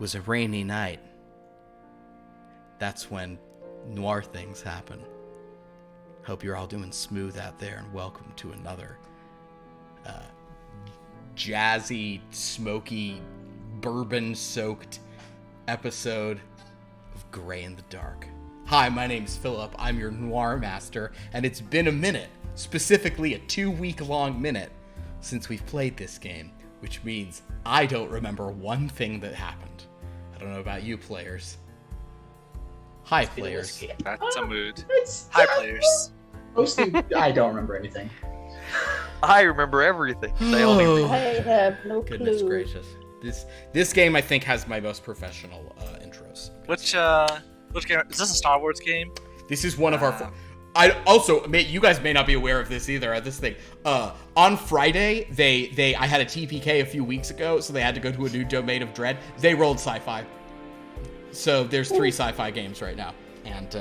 was a rainy night. That's when Noir things happen. Hope you're all doing smooth out there, and welcome to another jazzy, smoky, bourbon-soaked episode of Grey in the Dark. Hi, my name's Philip. I'm your Noir master, and it's been a minute, specifically a 2-week-long minute, since we've played this game, which means I don't remember one thing that happened. I don't know about you players. Hi, players. That's a mood. Hi, players. Mostly, I don't remember anything. I remember everything. I have no clue. Goodness gracious. This game, I think, has my most professional intros. Which game? Is this a Star Wars game? This is one of our... you guys may not be aware of this either. This thing, on Friday, I had a TPK a few weeks ago, so they had to go to a new domain of dread. They rolled sci-fi, so there's 3 sci-fi games right now, and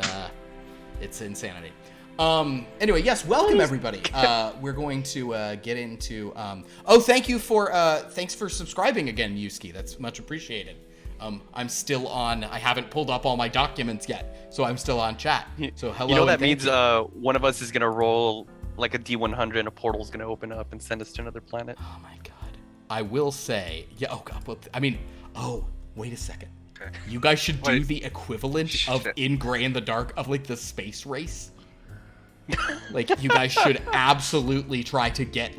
it's insanity. Anyway, yes, welcome everybody. We're going to get into. Thanks for subscribing again, Yuski. That's much appreciated. I'm still on. I haven't pulled up all my documents yet, so I'm still on chat. So hello. You know that means one of us is gonna roll like a D100 and a portal's gonna open up and send us to another planet. Oh my god. I will say, yeah. Oh god. Well, I mean, wait a second. Okay. You guys should do the equivalent of in Grey in the Dark of like the space race. Like you guys should absolutely try to get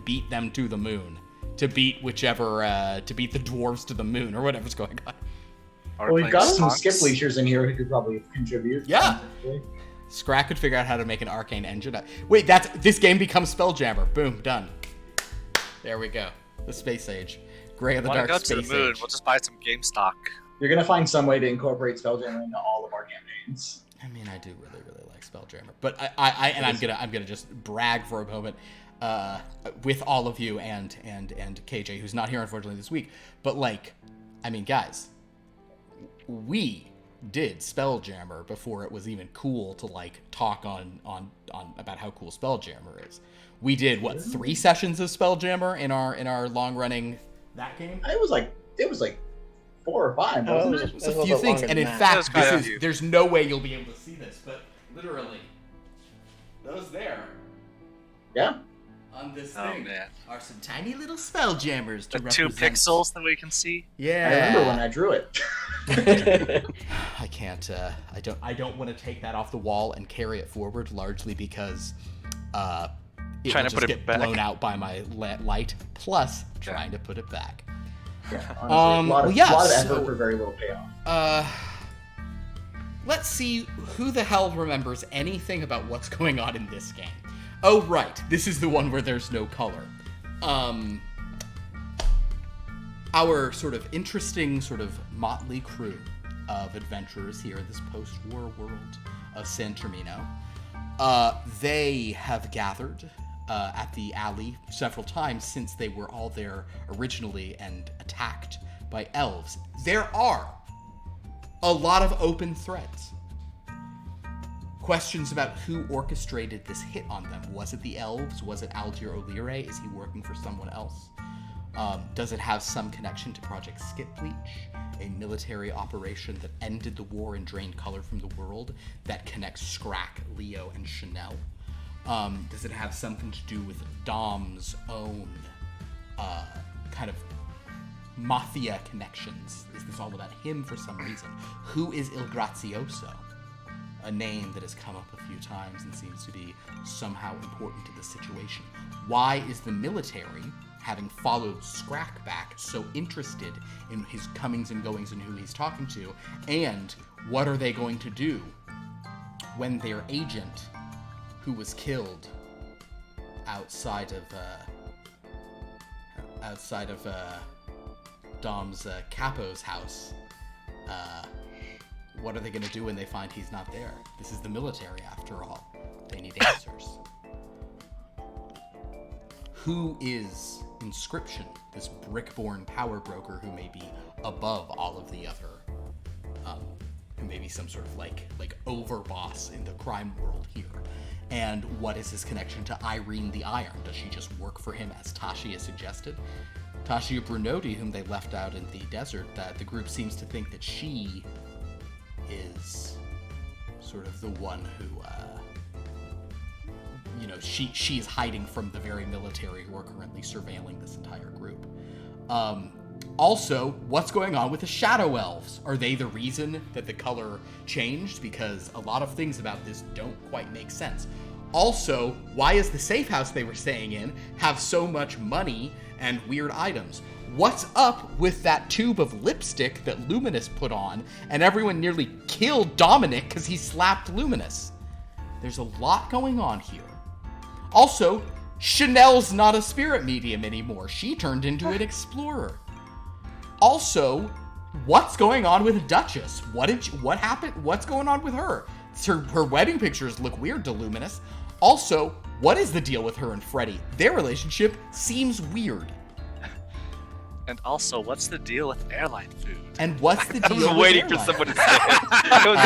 beat them to the moon. To beat the dwarves to the moon or whatever's going on. Well, we've got some skip leechers in here who could probably contribute. Yeah. Scrakk could figure out how to make an arcane engine. Wait, this game becomes Spelljammer. Boom, done. There we go. The Space Age. Grey of the Dark Space Age. To the moon. We'll just buy some game stock. You're gonna find some way to incorporate Spelljammer into all of our campaigns. I mean, I do really, really like Spelljammer, but I'm gonna just brag for a moment. With all of you and KJ, who's not here unfortunately this week, but guys, we did Spelljammer before it was even cool to talk on about how cool Spelljammer is. We did 3 sessions of Spelljammer in our long running that game. It was like 4 or 5, wasn't it? It's a few things, and in fact, there's no way you'll be able to see this, but literally, those there. Yeah. On this thing are some tiny little Spelljammers to represent. 2 pixels that we can see. Yeah. I remember when I drew it. I can't. I don't want to take that off the wall and carry it forward, largely because it will just get blown out by my light. Plus, trying to put it back. Yeah, honestly, a lot of effort for very little payoff. Let's see who the hell remembers anything about what's going on in this game. Oh, right. This is the one where there's no color. Our sort of interesting, sort of motley crew of adventurers here in this post-war world of San Termino, they have gathered at the alley several times since they were all there originally and attacked by elves. There are a lot of open threads. Questions about who orchestrated this hit on them. Was it the elves? Was it Algier O'Leary? Is he working for someone else? Does it have some connection to Project Skip Bleach, a military operation that ended the war and drained color from the world that connects Scrakk, Leo, and Sha'Nehl? Does it have something to do with Dom's own kind of mafia connections? Is this all about him for some reason? Who is Il Grazioso? A name that has come up a few times and seems to be somehow important to the situation. Why is the military, having followed Scrakk back, so interested in his comings and goings and who he's talking to? And what are they going to do when their agent, who was killed outside of Dom's capo's house, what are they going to do when they find he's not there? This is the military, after all. They need answers. Who is Inscription, this brick-born power broker who may be above all of the other, who may be some sort of like overboss in the crime world here? And what is his connection to Irene the Iron? Does she just work for him as Tashi has suggested? Tasha Brunoti, whom they left out in the desert, that the group seems to think that she is sort of the one who, she is hiding from the very military who are currently surveilling this entire group. Also, what's going on with the Shadow Elves? Are they the reason that the color changed? Because a lot of things about this don't quite make sense. Also, why is the safe house they were staying in have so much money and weird items? What's up with that tube of lipstick that Luminus put on, and everyone nearly killed Dominic because he slapped Luminus? There's a lot going on here. Also, Sha'Nehl's not a spirit medium anymore. She turned into an explorer. Also, what's going on with Duchess? What happened? What's going on with her? Her wedding pictures look weird to Luminus. Also, what is the deal with her and Freddy? Their relationship seems weird. And also, what's the deal with airline food? And what's the deal I was with waiting airline? for someone to say it. I was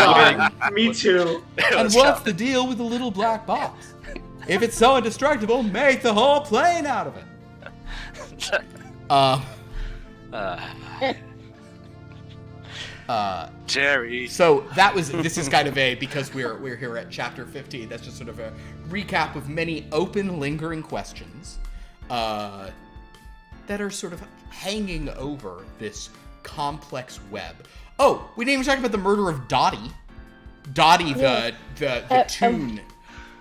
waiting. Me too. And what's the deal with the little black box? If it's so indestructible, make the whole plane out of it. Jerry. So this is kind of because we're here at chapter 15. That's just sort of a recap of many open, lingering questions that are sort of hanging over this complex web. Oh, we didn't even talk about the murder of Dottie. Dottie, the tune.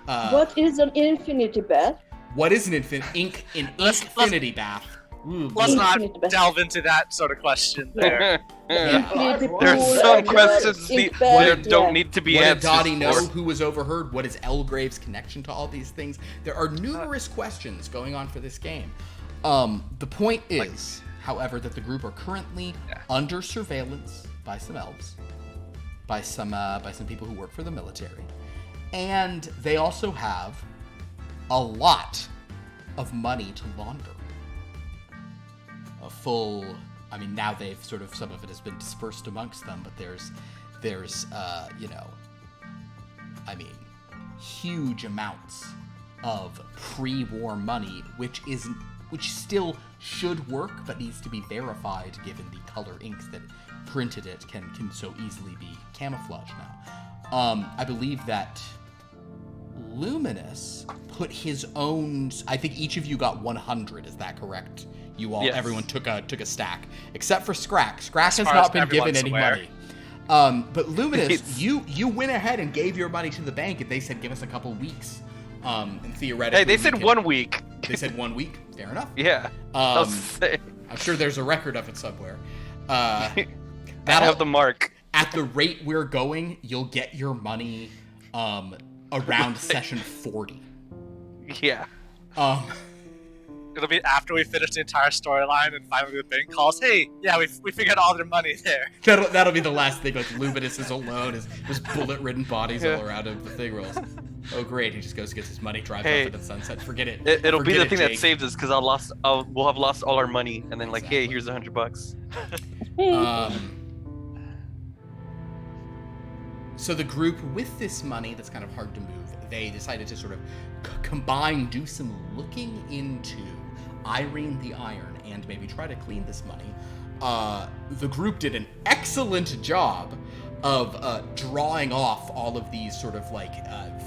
What is an infinity bath? What is an infinity bath? Let's not delve into that sort of question there. Infinity pool, There's some questions there don't need to be What did answered. Dottie know? Who was overheard? What is Elgrave's connection to all these things? There are numerous questions going on for this game. The point is, however, that the group are currently under surveillance by some elves, by some people who work for the military, and they also have a lot of money to launder. Now they've sort of, some of it has been dispersed amongst them, but there's huge amounts of pre-war money, which still should work, but needs to be verified given the color inks that printed it can so easily be camouflaged now. I believe that Luminus put his own, I think each of you got 100, is that correct? Everyone took a stack, except for Scrakk. Scrakk has not been given any money. But Luminus, you went ahead and gave your money to the bank, and they said give us a couple weeks. And theoretically, Hey, they said 1 week. They said 1 week. Fair enough. Yeah. I'm sure there's a record of it somewhere. I have the mark. At the rate we're going, you'll get your money around session 40. Yeah. It'll be after we finish the entire storyline and finally the bank calls, hey, yeah, we figured all their money there. That'll be the last thing. Like Luminus is alone, there's bullet-ridden bodies all around him. The thing rolls. Oh great, he just goes gets his money, drives off into the sunset. Forget it. It'll be the thing Jake. that saves us because we'll have lost all our money, and then hey, here's $100. So the group, with this money that's kind of hard to move, they decided to sort of do some looking into Irene the Iron and maybe try to clean this money. The group did an excellent job of drawing off all of these sort of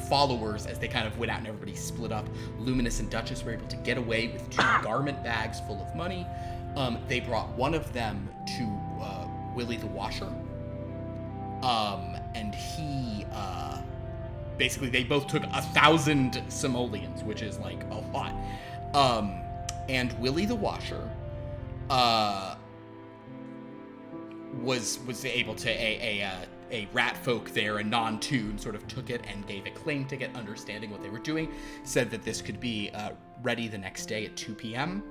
followers as they kind of went out and everybody split up. Luminus and Duchess were able to get away with 2 garment bags full of money. They brought one of them to Willie the Washer. And he, basically they both took 1,000 simoleons, which is like a lot. And Willie the Washer, was able to, a rat folk there, a non-tune, sort of took it and gave a claim ticket, understanding what they were doing, said that this could be, ready the next day at 2 p.m.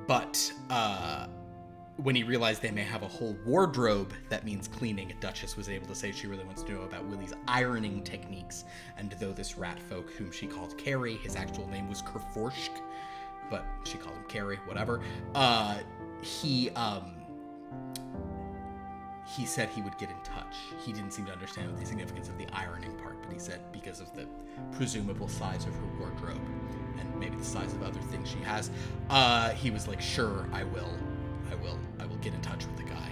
But when he realized they may have a whole wardrobe that means cleaning, Duchess was able to say she really wants to know about Willie's ironing techniques. And though this rat folk, whom she called Carrie, his actual name was Kerforsk, but she called him Carrie, whatever, he said he would get in touch. He didn't seem to understand the significance of the ironing part, but he said because of the presumable size of her wardrobe and maybe the size of other things she has, he was like, sure, I will get in touch with the guy.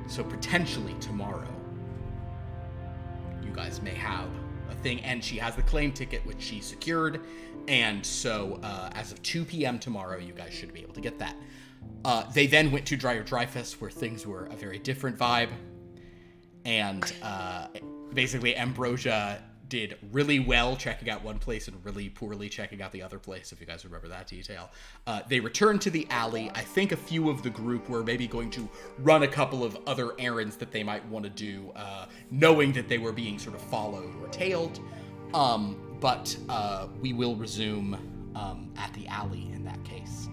So potentially tomorrow, you guys may have a thing, and she has the claim ticket, which she secured, and so as of 2 p.m. tomorrow, you guys should be able to get that. They then went to Dryfest, where things were a very different vibe, and basically Ambrosia did really well checking out one place and really poorly checking out the other place, if you guys remember that detail. They returned to the alley. I think a few of the group were maybe going to run a couple of other errands that they might want to do, knowing that they were being sort of followed or tailed. But we will resume at the alley in that case.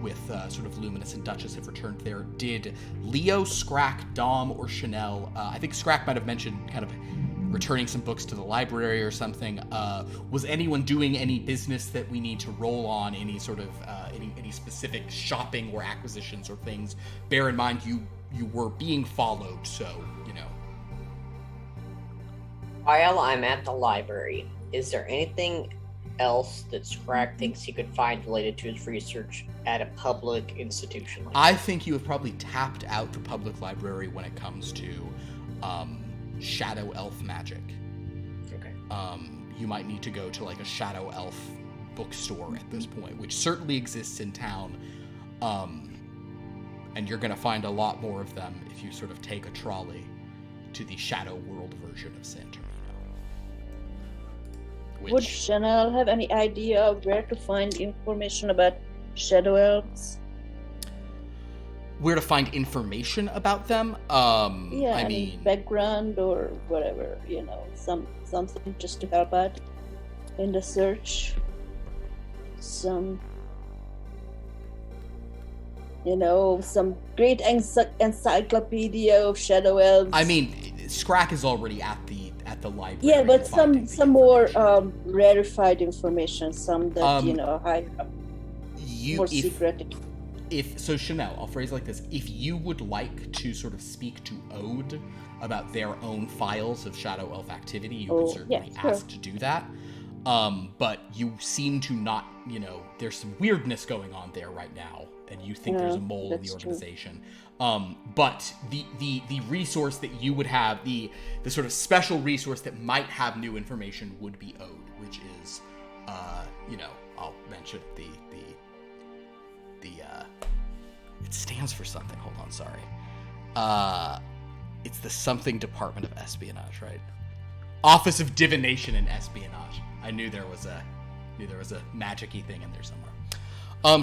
With sort of Luminus and Duchess have returned there. Did Leo, Scrakk, Dom, or Sha'Nehl, I think Scrakk might have mentioned kind of returning some books to the library or something. Was anyone doing any business that we need to roll on, any sort of, any specific shopping or acquisitions or things? Bear in mind, you were being followed, so, you know. While I'm at the library, is there anything else that Scrakk thinks he could find related to his research at a public institution? I think you have probably tapped out the public library when it comes to shadow elf magic. Okay. You might need to go to like a shadow elf bookstore at this point, which certainly exists in town. And you're going to find a lot more of them if you sort of take a trolley to the Shadow World version of San Torino. Would Sha'Nehl have any idea of where to find information about shadow elves? Where to find information about them? Yeah, I any mean, background or whatever, you know, something just to help out in the search. Some, you know, some great encyclopedia of shadow elves. I mean, Scrakk is already at the library. Yeah, but some more rarefied information, some that you know, more secret. So Sha'Nehl, I'll phrase it like this: if you would like to sort of speak to Ode about their own files of Shadow Elf activity, you could certainly ask to do that. But you seem to not, you know, there's some weirdness going on there right now, and you think there's a mole in the organization. But the resource that you would have, the sort of special resource that might have new information would be Ode, which is, you know, I'll mention the it stands for something. Hold on, sorry. It's the something Department of Espionage, right? Office of Divination and Espionage. I knew there was a magic-y thing in there somewhere.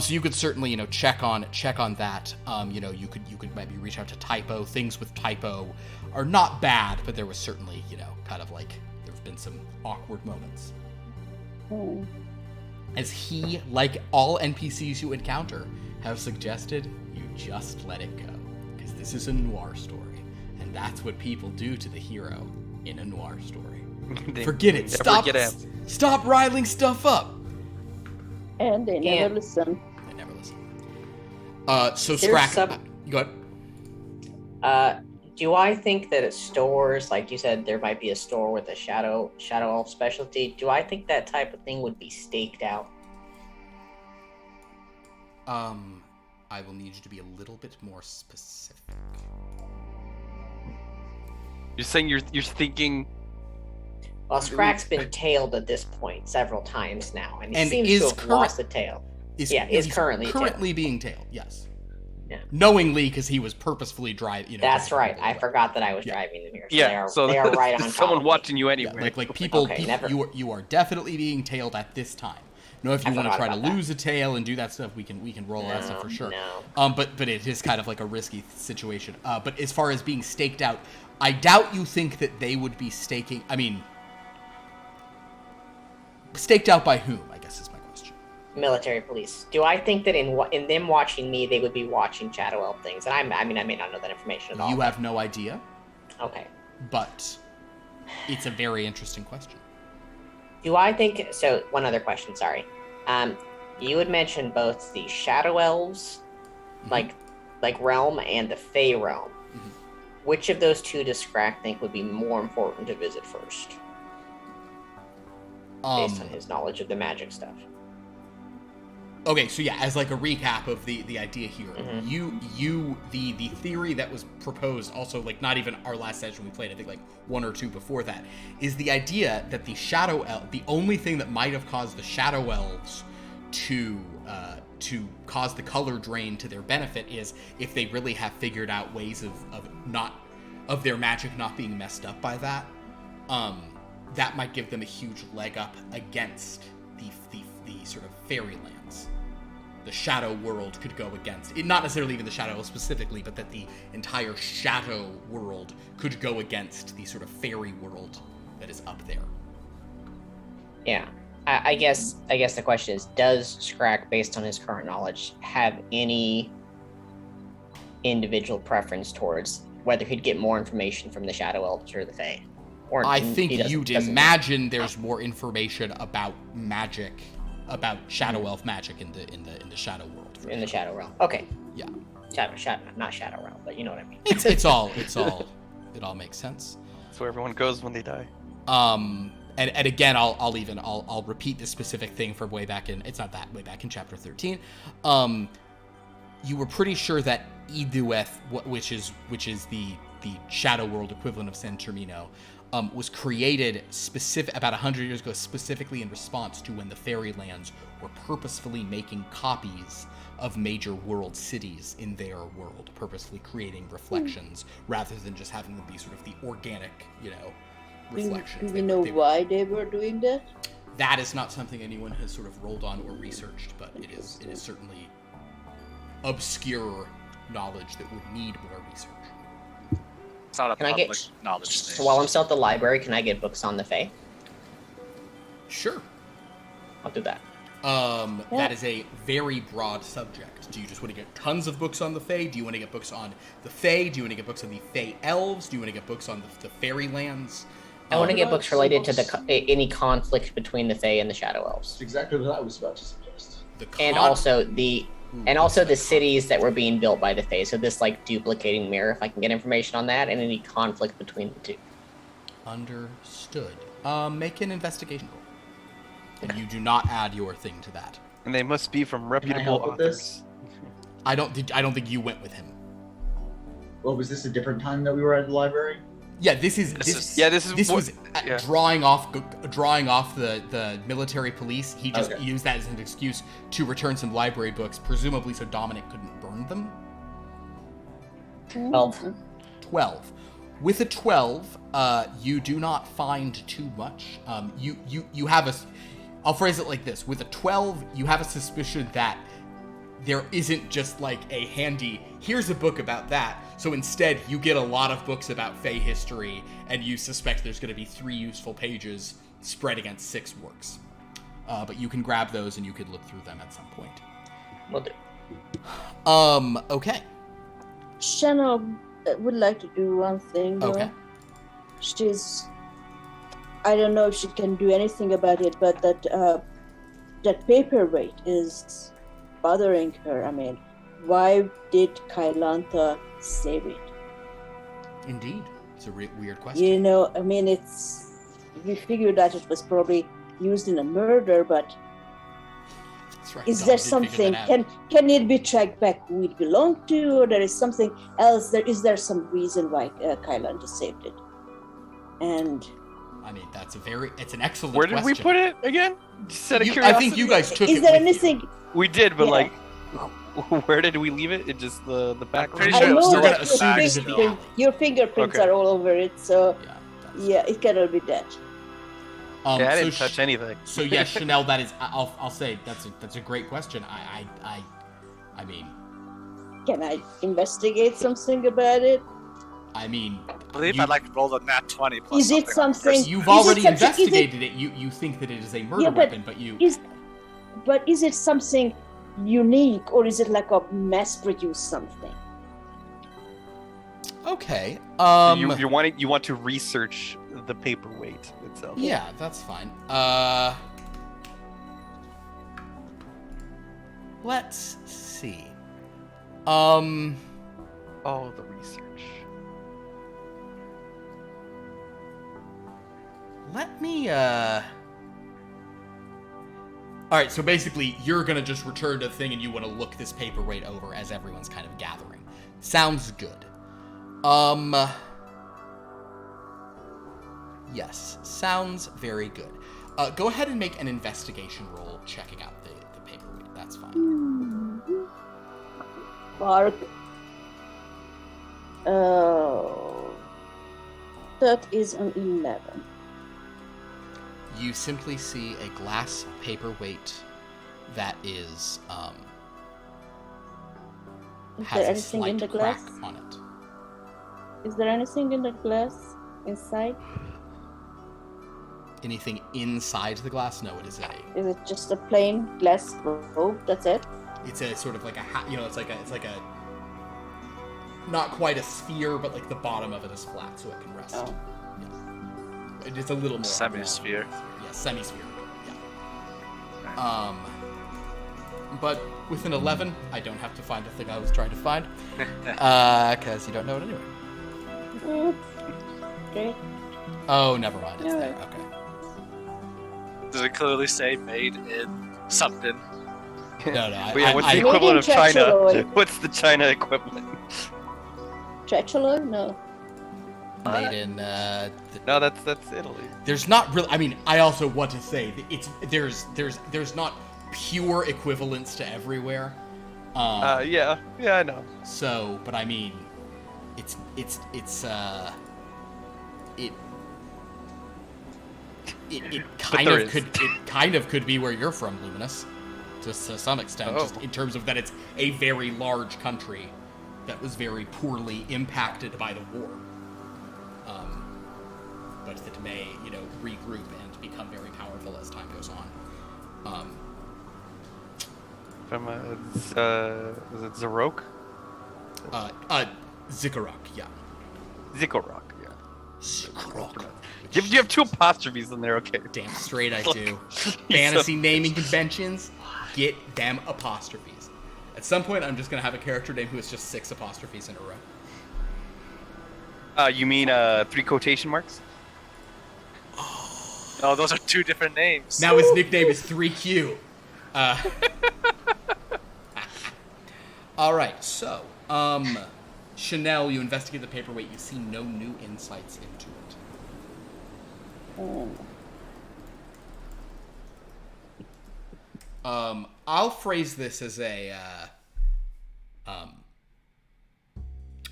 So you could certainly, you know, check on that. You know, you could maybe reach out to Typo. Things with Typo are not bad, but there was certainly, you know, kind of like there have been some awkward moments. As he, like all NPCs you encounter, have suggested, you just let it go. Because this is a noir story. And that's what people do to the hero in a noir story. Forget it. Stop riling stuff up. And they never listen. They never listen. So Scrakk, go ahead. Do I think that at stores, like you said, there might be a store with a shadow elf specialty? Do I think that type of thing would be staked out? I will need you to be a little bit more specific. You're saying you're thinking. Well, Scrack's been tailed at this point several times now, and he seems to have lost the tail. Is currently being tailed. Yes. Yeah. Knowingly, because he was purposefully driving. You know. That's right. I forgot that I was driving in here. So they are right on top. Someone watching you anyway. Yeah, like people. You are definitely being tailed at this time. No, if you want to try to lose a tail and do that stuff, we can roll that stuff for sure. No. But it is kind of like a risky situation. But as far as being staked out, I doubt you think that they would be staking. I mean, staked out by whom? I guess is my question. Military police. Do I think that in them watching me, they would be watching Shadow Elf things? And I may not know that information at all. You have no idea. Okay. But it's a very interesting question. Do I think so? One other question. Sorry. You had mentioned both the Shadow Elves, like realm, and the Fey realm. which of those two does Scrakk think would be more important to visit first, based on his knowledge of the magic stuff? Okay, so yeah, as like a recap of the idea here, the theory that was proposed, also like not even our last session we played, I think like one or two before that, is the idea that the only thing that might have caused the Shadow Elves to cause the color drain to their benefit is if they really have figured out ways of their magic not being messed up by that. That might give them a huge leg up against the sort of fairylands. The shadow world could go against it, not necessarily even the Shadow Elves specifically, but that the entire shadow world could go against the sort of fairy world that is up there. Yeah. I guess the question is, does Scrakk, based on his current knowledge, have any individual preference towards whether he'd get more information from the Shadow Elves or the Fae? Or I think you'd imagine there's more information about magic, about Shadow Elf magic in the Shadow world. In the Shadow Realm. Okay. Yeah. Shadow, not Shadow Realm, but you know what I mean. It all makes sense. That's where everyone goes when they die. And again, I'll repeat this specific thing from way back in. It's not that way back in chapter 13. You were pretty sure that Idueth, which is the Shadow World equivalent of San Termino, was created about 100 years ago, specifically in response to when the Fairylands were purposefully making copies of major world cities in their world, purposefully creating reflections rather than just having them be sort of the organic, reflections. Do we know why they were doing that? That is not something anyone has sort of rolled on or researched, but it is certainly obscure knowledge that would need more research. It's not a public knowledge thing. So while I'm still at the library, can I get books on the Fae? Sure. I'll do that. That is a very broad subject. Do you just want to get tons of books on the Fae? Do you want to get books on the Fae? Do you want to get books on the Fae Elves? Do you want to get books on the Fairylands? I want to get books related to any conflict between the Fae and the Shadow Elves. That's exactly what I was about to suggest. And also the cities that were being built by the Fae. So this like duplicating mirror, if I can get information on that, and any conflict between the two. Understood. Make an investigation roll. And you do not add your thing to that. And they must be from reputable authors. I don't think you went with him. Well, was this a different time that we were at the library? Yeah, this was drawing off the military police. He just used that as an excuse to return some library books, presumably so Dominic couldn't burn them. 12. With a 12, you do not find too much. You have I'll phrase it like this. With a 12, you have a suspicion that there isn't just like a handy, here's a book about that. So instead, you get a lot of books about Fae history, and you suspect there's going to be 3 useful pages spread against 6 works. But you can grab those, and you could look through them at some point. Will do. Okay. Sha'Nehl would like to do one thing, though. Okay. I don't know if she can do anything about it, but that paperweight is bothering her. I mean, why did Kailantha save it? Indeed. It's a weird question. I mean, we figured that it was probably used in a murder, but That's right. is there something, can it be tracked back who it belonged to, or there is something else? Is there some reason why Kailantha saved it? And I mean, it's an excellent question. Where did we put it again? Just out of I curiosity? think you guys took it. is there with anything? We did, but Yeah. like, where did we leave it? It just the back. Pretty I sure it was know still that in the bag still. your fingerprints Okay. are all over it, so Yeah. it cannot be that. I didn't so touch anything. So yeah, Sha'Nehl, that is. I'll say that's a great question. I mean, Can I investigate something about it? I mean, I believe I'd like to roll the nat 20 plus Is it on something? you've Is already it something- investigated it. You think that it is a murder Yeah, but weapon, but you. Is it something unique, or is it like a mass-produced something? Okay. You want to research the paperweight itself. Yeah, that's fine. Let's see. Oh, the research. Let me, Alright, so basically, you're gonna just return to the thing and you want to look this paperweight over as everyone's kind of gathering. Sounds good. Yes, sounds very good. Go ahead and make an investigation roll checking out the paperweight. That's fine. Bark. Oh. That is an 11. You simply see a glass paperweight that is, Is has there a anything in slight the crack glass? on it. Is there anything in the glass inside? Anything inside the glass? No, it is Is it just a plain glass globe? That's it? it's a sort of like a, it's like a, not quite a sphere, but like the bottom of it is flat, so it can rest. Oh. Yeah. It's a little more. Semi-sphere. Yeah, semi-sphere. Yeah. But with an 11, I don't have to find the thing I was trying to find, because you don't know it anyway. Okay. Oh, never mind. It's No. there. Okay. Does it clearly say made in something? No. But yeah, what's the Made equivalent in of China? Checholoid. What's the China equivalent? Checholoid? No. Made in. No, that's Italy. There's not really. I mean, I also want to say that there's not pure equivalence to everywhere. Yeah, I know. So, but I mean, it kind of could be where you're from, Luminus, to some extent, just in terms of that it's a very large country that was very poorly impacted by the war, but that may, regroup and become very powerful as time goes on. From is it Zarok? Zikarak, yeah. Zikorok, yeah. Scrakk. You have two apostrophes in there, okay. Damn straight I do. Fantasy naming conventions, get them apostrophes. At some point, I'm just going to have a character name who has just 6 apostrophes in a row. You mean 3 quotation marks? No, those are 2 different names. Now his nickname is 3Q. Alright, so, Sha'Nehl, you investigate the paperweight, you see no new insights into it. I'll phrase this as a,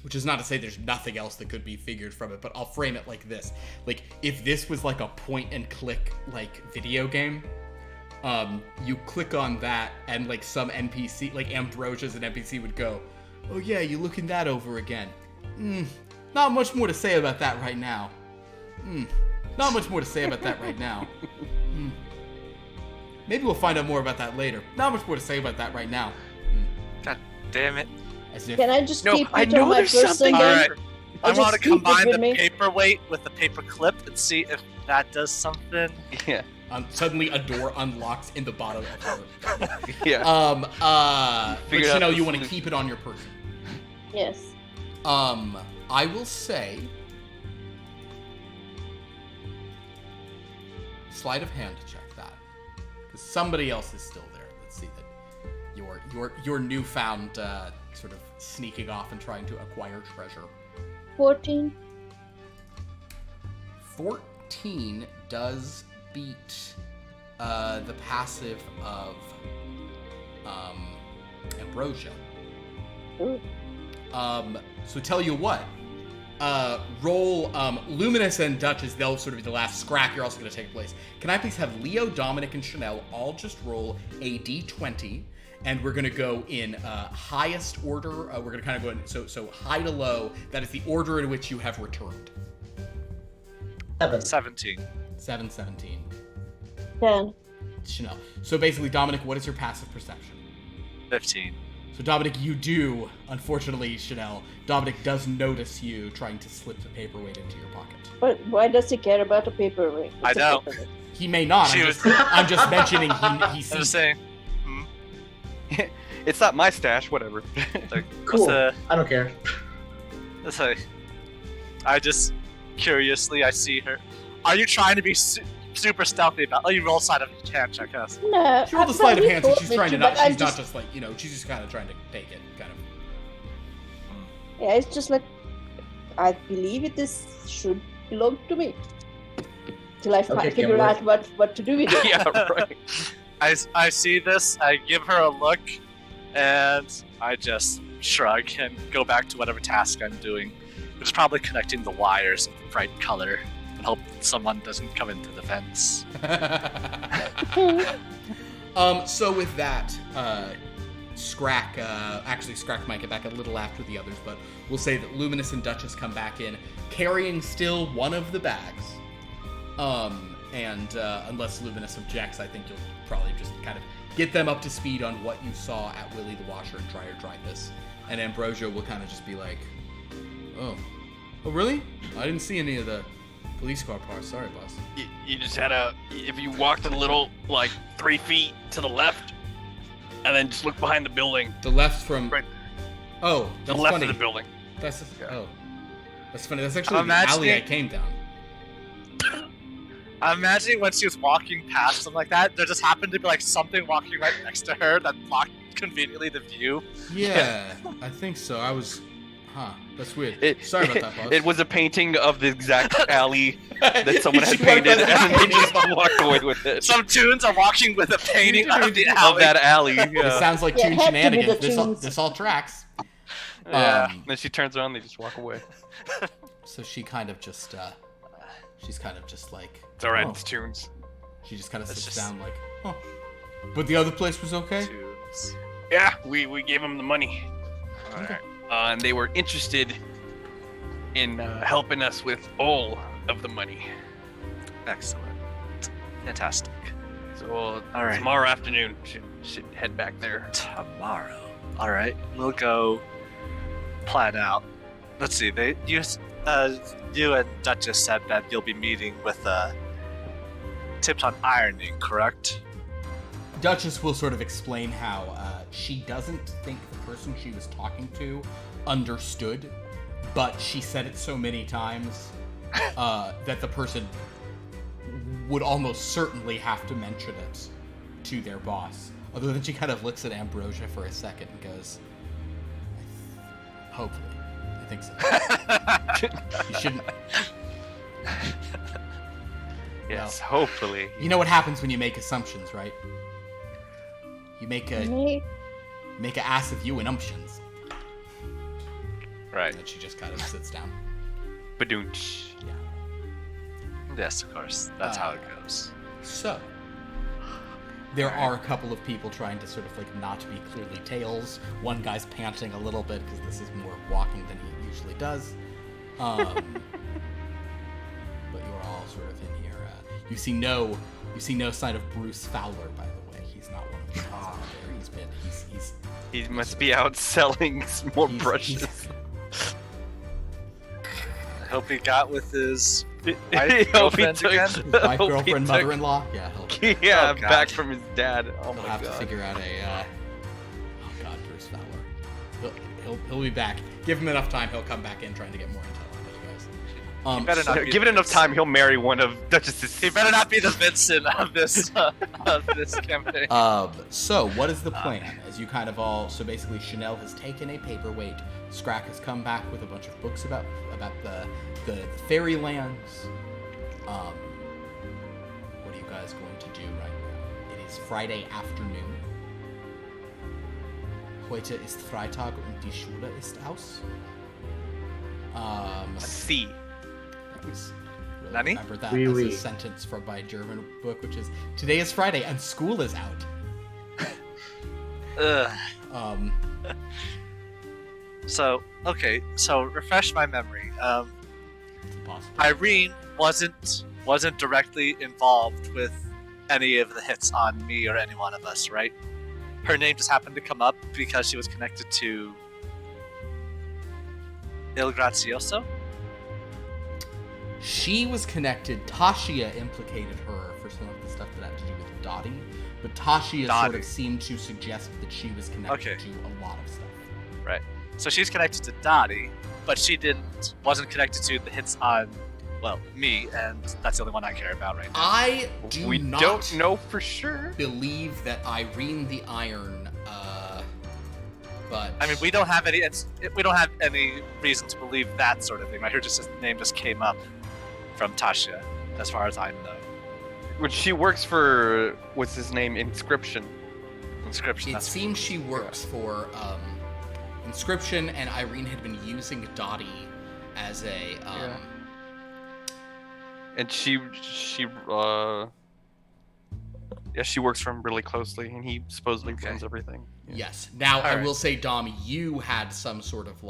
which is not to say there's nothing else that could be figured from it, but I'll frame it like this. Like, if this was like a point and click, like, video game, you click on that and like some NPC, like Ambrosia's an NPC would go, oh yeah, you looking that over again. Not much more to say about that right now. Not much more to say about that right now. Maybe we'll find out more about that later. Not much more to say about that right now. God damn it. As if, Can I just keep I it know on my there's person something then? Alright. I I'll want to just keep it combine with the me. paperweight with the paper clip and see if that does something. Yeah. suddenly a door unlocks in the bottom of her. Yeah. But Figure out Sha'Nehl, the you want to solution. keep it on your person. Yes. I will say sleight of hand to check that, because somebody else is still there. Let's see that your newfound sort of sneaking off and trying to acquire treasure. 14. 14 does beat the passive of Ambrosia. Ooh. So tell you what, roll Luminus and Dutch as they'll sort of be the last. Scrakk, you're also going to take place. Can I please have Leo, Dominic, and Sha'Nehl all just roll a d20, and we're going to go in highest order. We're going to kind of go in so high to low. That is the order in which you have returned. 17. 7, 17. 10. Sha'Nehl. So basically, Dominic, what is your passive perception? 15. So Dominic, you do, unfortunately, Sha'Nehl, Dominic does notice you trying to slip the paperweight into your pocket. But why does he care about the paperweight? I It's a don't. paperweight. He may not. She I'm just mentioning he I'm sees. just saying. It's not my stash, whatever. Like, Cool. what's I don't care. it's like, I just curiously I see her. Are you trying to be super stealthy about? Oh, you roll sleight of hand check, yes. No, She rolled a sleight of hand, so she's trying to not. I'm She's not just like she's just kind of trying to take it, kind of. Yeah, it's just like I believe this should belong to me. Till I Okay, figure Kimberly. out what to do with it. Yeah, right. I see this. I give her a look, and I just shrug and go back to whatever task I'm doing, which is probably connecting the wires of the bright color and hope someone doesn't come into the fence. So with that, Scrakk, Scrakk might get back a little after the others, but we'll say that Luminus and Duchess come back in, carrying still one of the bags. Unless Luminus objects, I think you'll probably just kind of get them up to speed on what you saw at Willy the Washer and Dryer Dry This. And Ambrosia will kind of just be like, oh, really? I didn't see any of the police car parts. Sorry, boss. You just had if you walked a little, like 3 feet to the left, and then just look behind the building. The left from... Right. Oh, The that's left funny. of the building. That's Yeah. Oh. That's funny. That's actually the Imagine alley I it- came down. I'm imagining when she was walking past something like that, there just happened to be like something walking right next to her that blocked conveniently the view. Yeah, I think so. I was... Huh. That's weird. Sorry about that, boss. It was a painting of the exact alley that someone had She walked painted, by the and they alley. just walked away with it. Some tunes are walking with a painting of the Of alley. that alley. It Yeah. sounds like Yeah, Toon it had to be shenanigans. the tunes. This all tracks. Yeah. Then she turns around, they just walk away. So she kind of just, she's kind of just like... It's alright, oh. it's tunes. She just kind of It's sits just- down like, oh. But the other place was okay? Tunes. Yeah, we gave them the money. Alright. And they were interested in helping us with all of the money. Excellent. Fantastic. So All right. tomorrow afternoon should head back there. Tomorrow. Alright, we'll go plan out. Let's see, you and Duchess said that you'll be meeting with Tipped on Ironing, correct? Duchess will sort of explain how she doesn't think the person she was talking to understood, but she said it so many times that the person would almost certainly have to mention it to their boss. Other than she kind of looks at Ambrosia for a second and goes, hopefully. I think so. You shouldn't... Yes, hopefully. You know what happens when you make assumptions, right? You make a ass of you and umptions. Right. And then she just kind of sits down. Badoonch. Yes, of course. That's how it goes. So, there are a couple of people trying to sort of like not be clearly tails. One guy's panting a little bit because this is more walking than he usually does. But you're all sort of in here. You see no sign of Bruce Fowler, by the way. He's not one of the guys out there. He's He must be out selling some more He's- brushes. I hope he got with his I wife, hope he girlfriend took- again. wife, I hope he girlfriend, took- mother-in-law. Yeah, he'll Yeah, Oh, God. back from his dad. Oh He'll my have to god. figure out a. Oh God, Bruce Fowler. He'll be back. Give him enough time. He'll come back in trying to get more intel on you guys. better so- not be Give it enough time, he'll marry one of Duchess's. He better not be the Vincent of this campaign. So what is the plan? As you kind of all, so basically, Sha'Nehl has taken a paperweight. Scrakk has come back with a bunch of books about the fairylands. What are you guys going to do right now? It is Friday afternoon. Heute ist Freitag und die Schule ist aus. C. Really Nani? remember that Oui, as oui. a sentence from my German book, which is today is Friday and school is out. Ugh. So refresh my memory. It's impossible. Irene wasn't directly involved with any of the hits on me or any one of us, right? Her name just happened to come up because she was connected to Il Grazioso. She was connected. Tashia implicated her for some of the stuff that had to do with Dottie, but Tashia sort Dottie. of seemed to suggest that she was connected Okay. to a lot of stuff. Right. So she's connected to Dottie, but she wasn't connected to the hits on well, me, and that's the only one I care about right now. I We not don't know for sure. believe that Irene the Iron, but I mean, we don't have any reason to believe that sort of thing. I heard just his name just came up from Tasha, as far as I know. When she works for what's his name, Inscription. Inscription. It That's seems she works for Inscription, and Irene had been using Dottie as a And she works for him really closely, and he supposedly runs everything. Yeah. Yes. Now, I Alright. will say, Dom, you had some sort of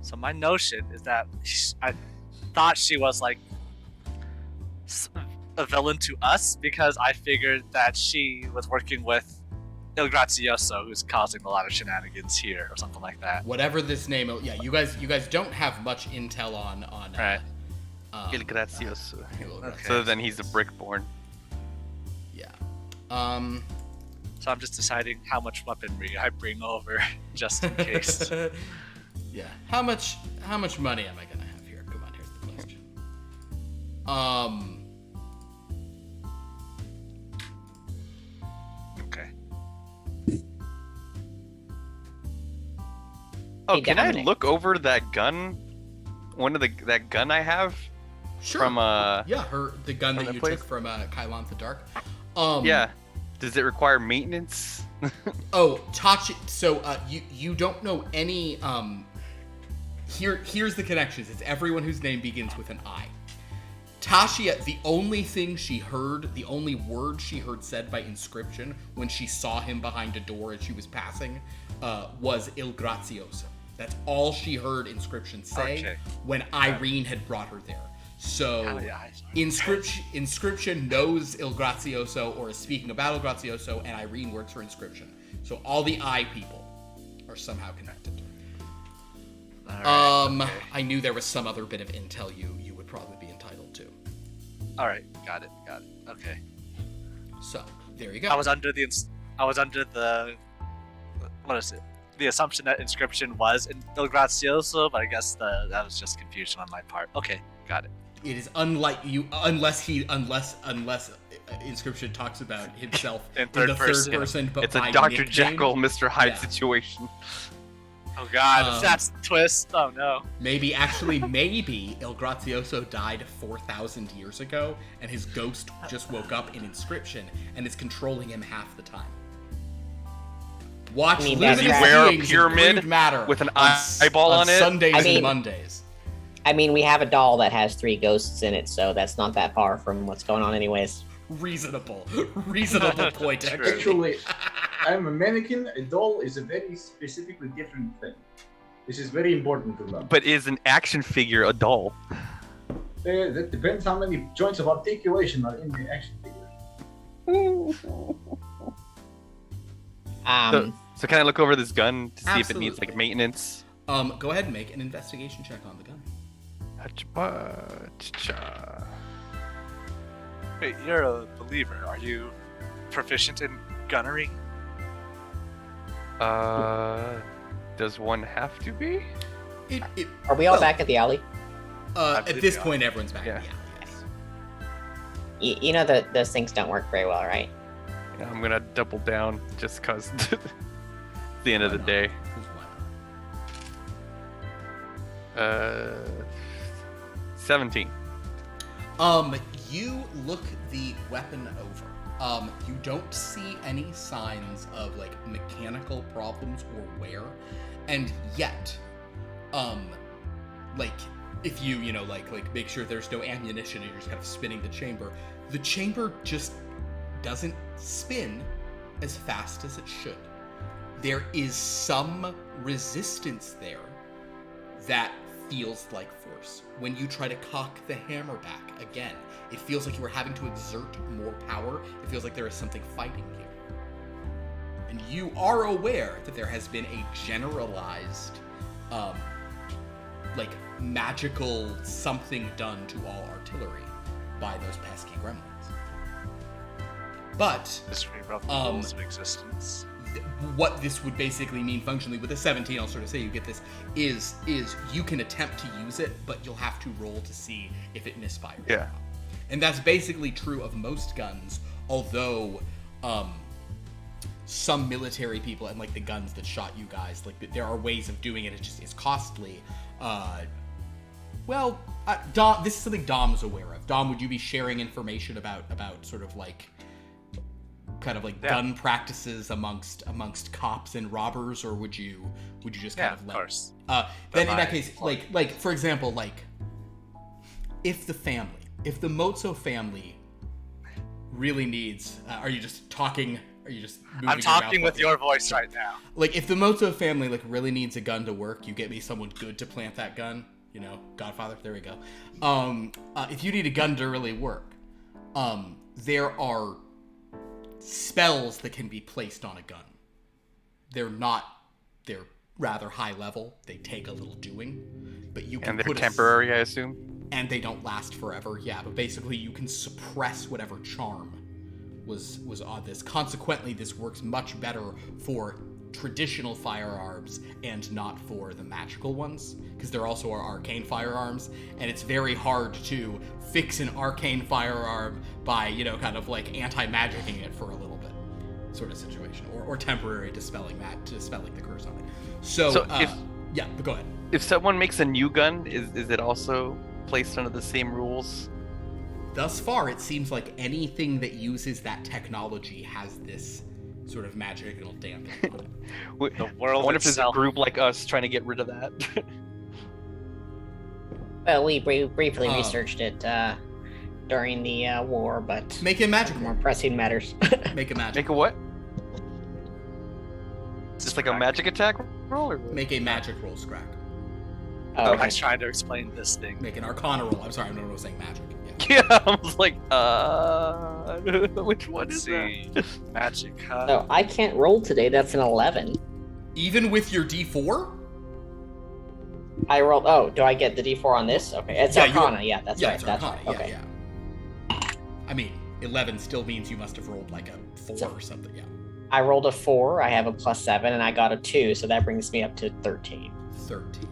So my notion is that I thought she was like a villain to us because I figured that she was working with Il Grazioso, who's causing a lot of shenanigans here, or something like that. whatever this name. Yeah, you guys don't have much intel on. Right. Il Grazioso. Il Grazioso. So then he's a brickborn. Yeah. So I'm just deciding how much weaponry I bring over, just in case. Yeah. How much money am I gonna have here? Come on, here's the question. Okay. Oh, Hey, can I Dominic. look over that gun? That gun I have Sure. from Yeah, the gun from that the you place? took from Kylon the Dark. yeah. Does it require maintenance? Oh, Tachi. So you don't know any. Here's the connections. It's everyone whose name begins with an I. Tasha, the only thing she heard, the only word she heard said by Inscription when she saw him behind a door as she was passing, was Il Grazioso. That's all she heard Inscription say when Irene had brought her there. So Inscription knows Il Grazioso or is speaking about Il Grazioso, and Irene works for Inscription. So all the I people are somehow connected. I knew there was some other bit of intel you would probably be entitled to. All right, got it. Okay. So there you go. I was under the what is it? The assumption that Inscription was in Il Grazioso, but I guess that was just confusion on my part. Okay, got it. It is unlike you, unless Inscription talks about himself In in third the person. third person, but It's a by Dr. nickname. Jekyll, Mr. Hyde Yeah. situation. Oh god, if that's the twist. Oh no. Maybe Il Grazioso died 4,000 years ago, and his ghost just woke up in Inscription and is controlling him half the time. Watch I mean, Luminus does he wear a Beings pyramid Brood Matter with an on eyeball on it? Sundays I mean- and Mondays. I mean, we have a doll that has 3 ghosts in it, so that's not that far from what's going on anyways. Reasonable point. True. Actually, I'm a mannequin. A doll is a very specifically different thing. This is very important to know. But is an action figure a doll? That depends how many joints of articulation are in the action figure. So can I look over this gun to see if it needs Absolutely. like maintenance? Go ahead and make an investigation check on the gun. Wait, you're a believer. Are you proficient in gunnery? Does one have to be? Are we all Well, back at the alley? At believe this you are. point, everyone's back. Yeah. Yes. You know that those things don't work very well, right? Yeah, I'm gonna double down just cause it's the end of the Why not? day. 'Cause why not? 17. You look the weapon over. You don't see any signs of like mechanical problems or wear, and yet, like if you like make sure there's no ammunition and you're just kind of spinning the chamber just doesn't spin as fast as it should. There is some resistance there that feels like force. When you try to cock the hammer back again, it feels like you are having to exert more power. It feels like there is something fighting here. And you are aware that there has been a generalized, like, magical something done to all artillery by those pesky gremlins. But Just rewrote the rules of existence. what this would basically mean functionally with a 17, I'll sort of say you get this, is you can attempt to use it, but you'll have to roll to see if it misfires. Yeah. Or not. And that's basically true of most guns, although some military people and like the guns that shot you guys, like there are ways of doing it. It just is costly. Dom, this is something Dom's aware of. Dom, would you be sharing information about sort of like kind of like gun practices amongst cops and robbers, or would you just kind of let? Of course. Then in that case, like for example, like if the Mozzo family really needs, are you just talking? Are you just moving I'm talking with your voice right now. Like if the Mozzo family like really needs a gun to work, you get me someone good to plant that gun. You know, Godfather. There we go. If you need a gun to really work, there are spells that can be placed on a gun. They're rather high level. They take a little doing, but you can. And they're put temporary, I assume. And they don't last forever. Yeah, but basically you can suppress whatever charm was on this. Consequently, this works much better for traditional firearms and not for the magical ones, because there also are arcane firearms, and it's very hard to fix an arcane firearm by, kind of like anti-magicking it for a little bit sort of situation, or temporary dispelling the curse on it. So but go ahead. If someone makes a new gun, is it also placed under the same rules? Thus far, it seems like anything that uses that technology has this sort of magical dampening on it. The world I wonder if there's a itself. group like us trying to get rid of that. Well, we briefly researched it during the war, but Make it magic more roll. pressing matters. Make a magic. Make a what? Just like a magic attack roll, or what? Make a magic roll, Scrakk. Oh, I was trying to explain this thing. Make an Arcana roll. I'm sorry, I'm not saying magic. Yeah, I was like, which one Let's is see. that? Magic, huh? No, I can't roll today. That's an 11. Even with your D4? I rolled. Oh, do I get the D4 on this? Okay, it's Yeah, Arcana. Yeah, that's right. It's That's Arcana. right. Okay. Yeah. I mean, 11 still means you must have rolled like a 4 or something. Yeah. I rolled a 4. I have a +7, and I got a 2, so that brings me up to 13. 13.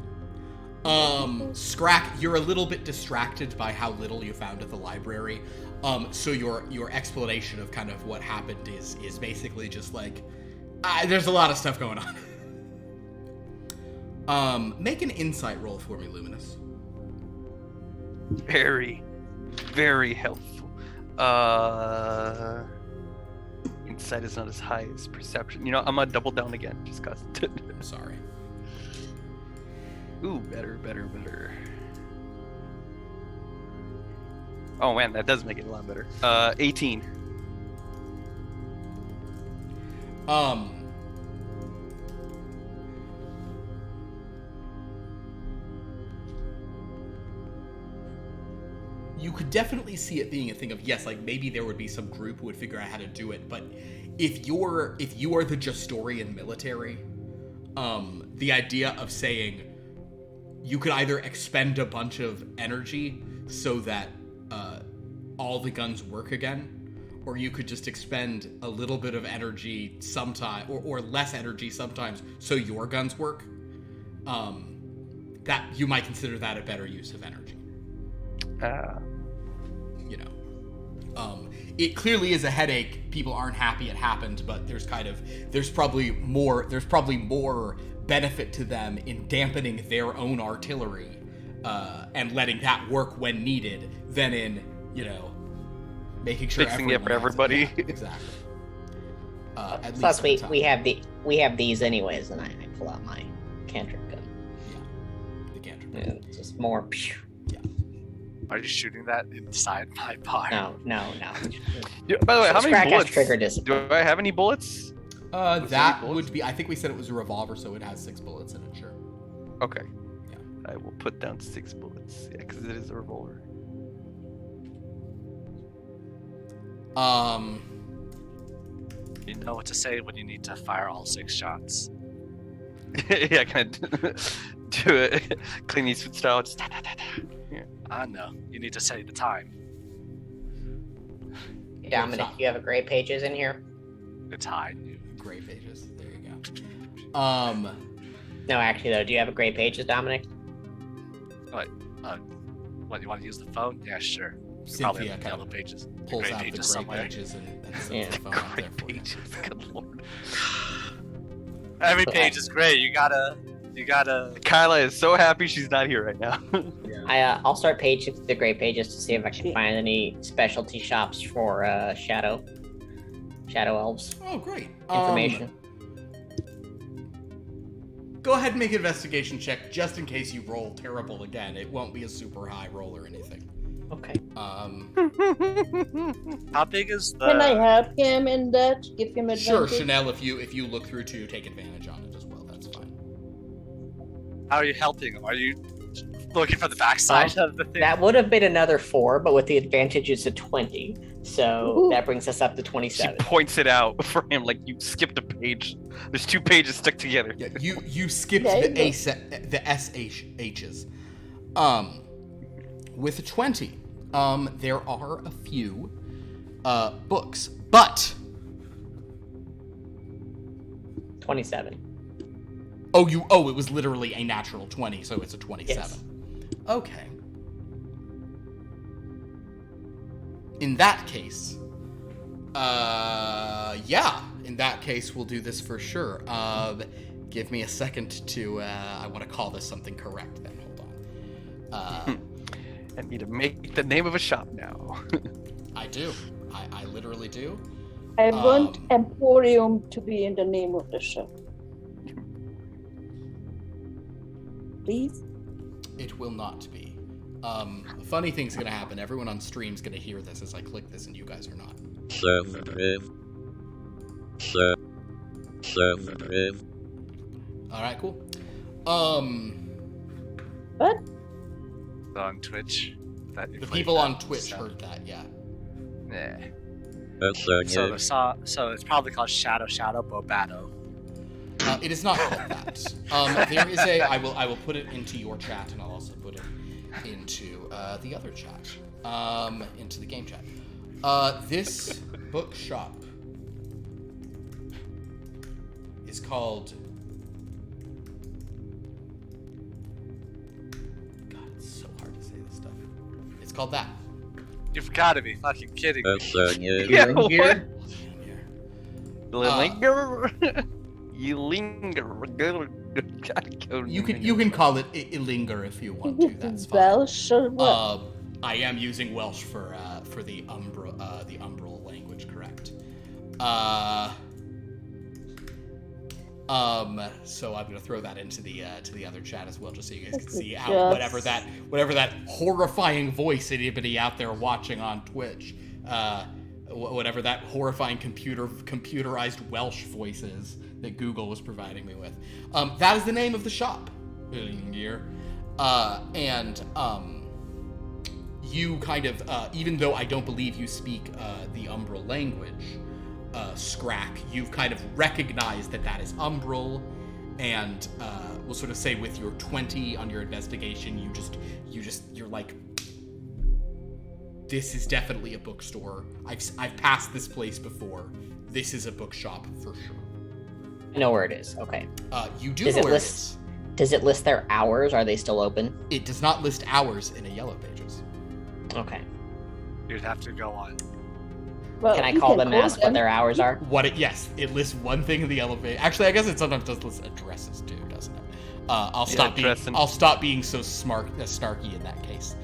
Scrakk, you're a little bit distracted by how little you found at the library. So your explanation of kind of what happened is basically just like, there's a lot of stuff going on. Make an insight roll for me, Luminus. Very, very helpful. Insight is not as high as perception. I'm gonna double down again, just cause. I'm sorry. Ooh, better. Oh man, that does make it a lot better. 18. You could definitely see it being a thing of, yes, like maybe there would be some group who would figure out how to do it, but if you are the Justorian military, the idea of saying you could either expend a bunch of energy so that all the guns work again, or you could just expend a little bit of energy sometime, or less energy sometimes, so your guns work. That you might consider that a better use of energy. It clearly is a headache. People aren't happy it happened, but there's probably more benefit to them in dampening their own artillery and letting that work when needed than in making sure Fixing it for everyone has everybody. Exactly. At least Plus, at the time. we have these anyways, and I pull out my cantrip gun. The cantrip. Yeah, it's just more. Pew. Are you shooting that inside my bar? No. By the way, how Scrakk many has bullets? trigger discipline. Do I have any bullets? That bullets? would be. I think we said it was a revolver, so it has 6 bullets in it. Sure. Okay. Yeah. I will put down 6 bullets. Yeah, because it is a revolver. You know what to say when you need to fire all 6 shots. Yeah, kind of do it Clint Eastwood style. Just yeah. I know. You need to say the time. Dominic, you have a great pages in here. It's high. gray pages. There you go. No, actually, though, do you have a gray pages, Dominic? What, you want to use the phone? Yeah, sure. Probably Cynthia have kind yellow of pages. pulls Gray out the pages gray somewhere. pages and sets Yeah. the phone up there Great for you. pages. Good lord. Every page is gray. You gotta. Kyla is so happy she's not here right now. Yeah. I'll start paging through the gray pages to see if I can find any specialty shops for shadow elves Oh, great. information. Go ahead and make an investigation check just in case you roll terrible again. It won't be a super high roll or anything. Okay. How big is the? Can I help him in that? Give him advantage? Sure, Sha'Nehl, if you look through to take advantage on it as well, that's fine. How are you helping? Are you looking for the backside of the thing? That would have been another 4, but with the advantage, it's a 20. So Ooh. that brings us up to She 27. points it out for him like you skipped a page. There's 2 pages stuck together. Yeah, you skipped Yeah, the SHs. With a 20, there are a few books, but 27. it was literally a natural 20, so it's a 27. Yes. Okay. In that case, in that case, we'll do this for sure. Give me a second to, I want to call this something correct then, hold on. I need to make the name of a shop now. I do. I literally do. I want Emporium to be in the name of the shop. Please? It will not be. A funny thing's gonna happen. Everyone on stream's gonna hear this as I click this, and you guys are not. Alright, cool. What? On Twitch. The people on Twitch heard that, yeah. Yeah. So it's probably called Shadow Bobato. It is not called that. There is I will put it into your chat, and I'll also put it into the other chat. Into the game chat. This bookshop is called. God, it's so hard to say this stuff. It's called that. You've got to be fucking kidding me. Yeah, In here? Linger. You linger. You can call it Illinger if you want to. That's fine. Welsh or what? I am using Welsh for the Umbral language, correct? So I'm gonna throw that into the to the other chat as well, just so you guys can see how whatever that horrifying voice anybody out there watching on Twitch, whatever that horrifying computerized Welsh voice is that Google was providing me with, that is the name of the shop. You kind of, even though I don't believe you speak the Umbral language, Scrakk, you've kind of recognized that is Umbral, and we'll sort of say with your 20 on your investigation, you're like, this is definitely a bookstore. I've passed this place before. This is a bookshop for sure. I know where it is. Okay. You do Does know it where list- it is. Does it list their hours? Are they still open? It does not list hours in a Yellow Pages. Okay. You'd have to go on. Well, Can I you call them and call ask what their hours are? Yes, it lists one thing in the elevator. Actually, I guess it sometimes does list addresses too, doesn't it? I'll stop being so snarky in that case.